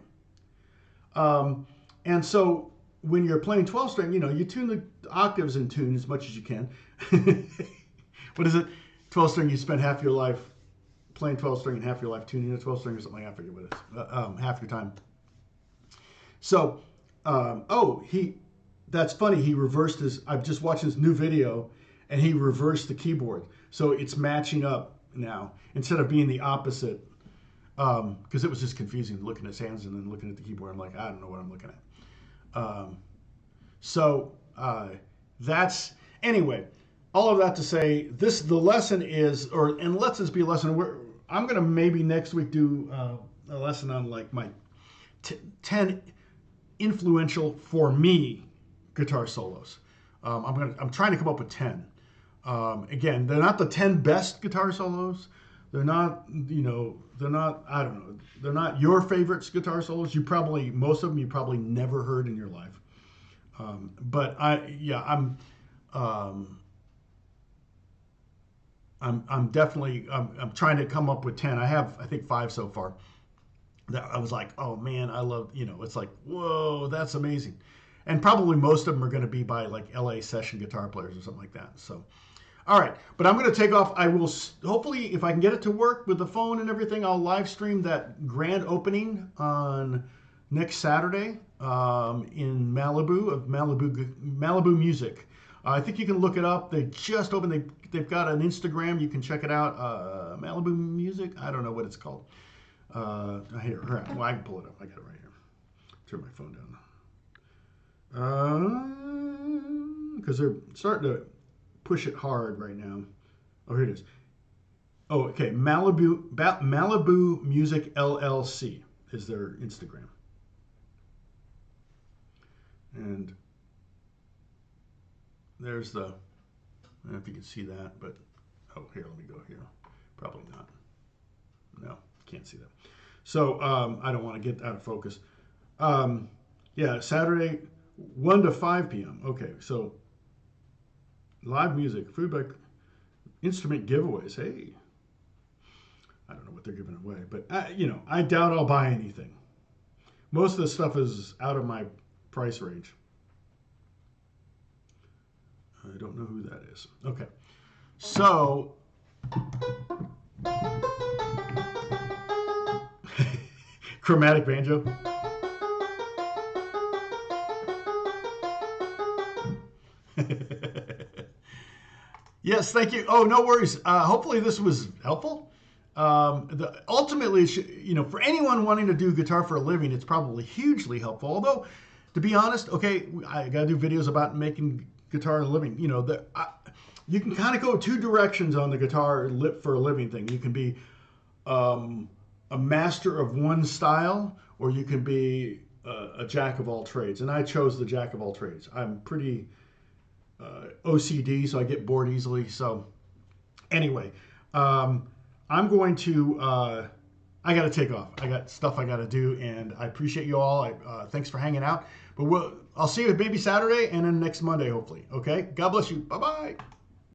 And so when you're playing 12-string, you know, you tune the octaves in tune as much as you can. What is it? 12-string, you spend half your life playing 12-string and half your life tuning a 12-string or something. I forget what it is. Half your time. So, that's funny. He reversed his, I've just watched his new video, and he reversed the keyboard. So it's matching up now instead of being the opposite. Because it was just confusing looking at his hands and then looking at the keyboard. I'm like, I don't know what I'm looking at. That's, anyway, all of that to say, the lesson is, and lessons be a lesson. I'm going to maybe next week do a lesson on like my 10 influential for me guitar solos. I'm trying to come up with 10. Again, they're not the 10 best guitar solos. They're not, they're not, I don't know, they're not your favorite guitar solos. Most of them you probably never heard in your life. But I'm definitely, I'm trying to come up with 10. I have, I think, 5 so far. That I was like, oh man, I love, it's like, whoa, that's amazing. And probably most of them are going to be by like LA session guitar players or something like that. So, all right, but I'm going to take off. I will hopefully, if I can get it to work with the phone and everything, I'll live stream that grand opening on next Saturday in Malibu of Malibu Music. I think you can look it up. They just opened. They've got an Instagram. You can check it out. Malibu Music. I don't know what it's called. Here, well, I can pull it up. I got it right here. Turn my phone down. Because they're starting to push it hard right now. Oh, here it is. Oh, okay. Malibu Music LLC is their Instagram. And there's the, I don't know if you can see that, but, oh, here, let me go here. Probably not. No, can't see that. So I don't want to get out of focus. Yeah, Saturday, 1 to 5 p.m. Okay, so live music, food back, instrument giveaways. Hey, I don't know what they're giving away, but I doubt I'll buy anything. Most of the stuff is out of my price range. I don't know who that is. Okay, so chromatic banjo. Yes, thank you. Oh, no worries. Hopefully this was helpful. Ultimately, for anyone wanting to do guitar for a living, it's probably hugely helpful. Although, to be honest, okay, I got to do videos about making guitar a living. You can kind of go 2 directions on the guitar for a living thing. You can be a master of one style, or you can be a jack of all trades. And I chose the jack of all trades. I'm pretty OCD, so I get bored easily. So anyway, I'm going to, I got to take off. I got stuff I got to do, and I appreciate you all. Thanks for hanging out. But I'll see you maybe Saturday and then next Monday, hopefully. Okay? God bless you. Bye-bye.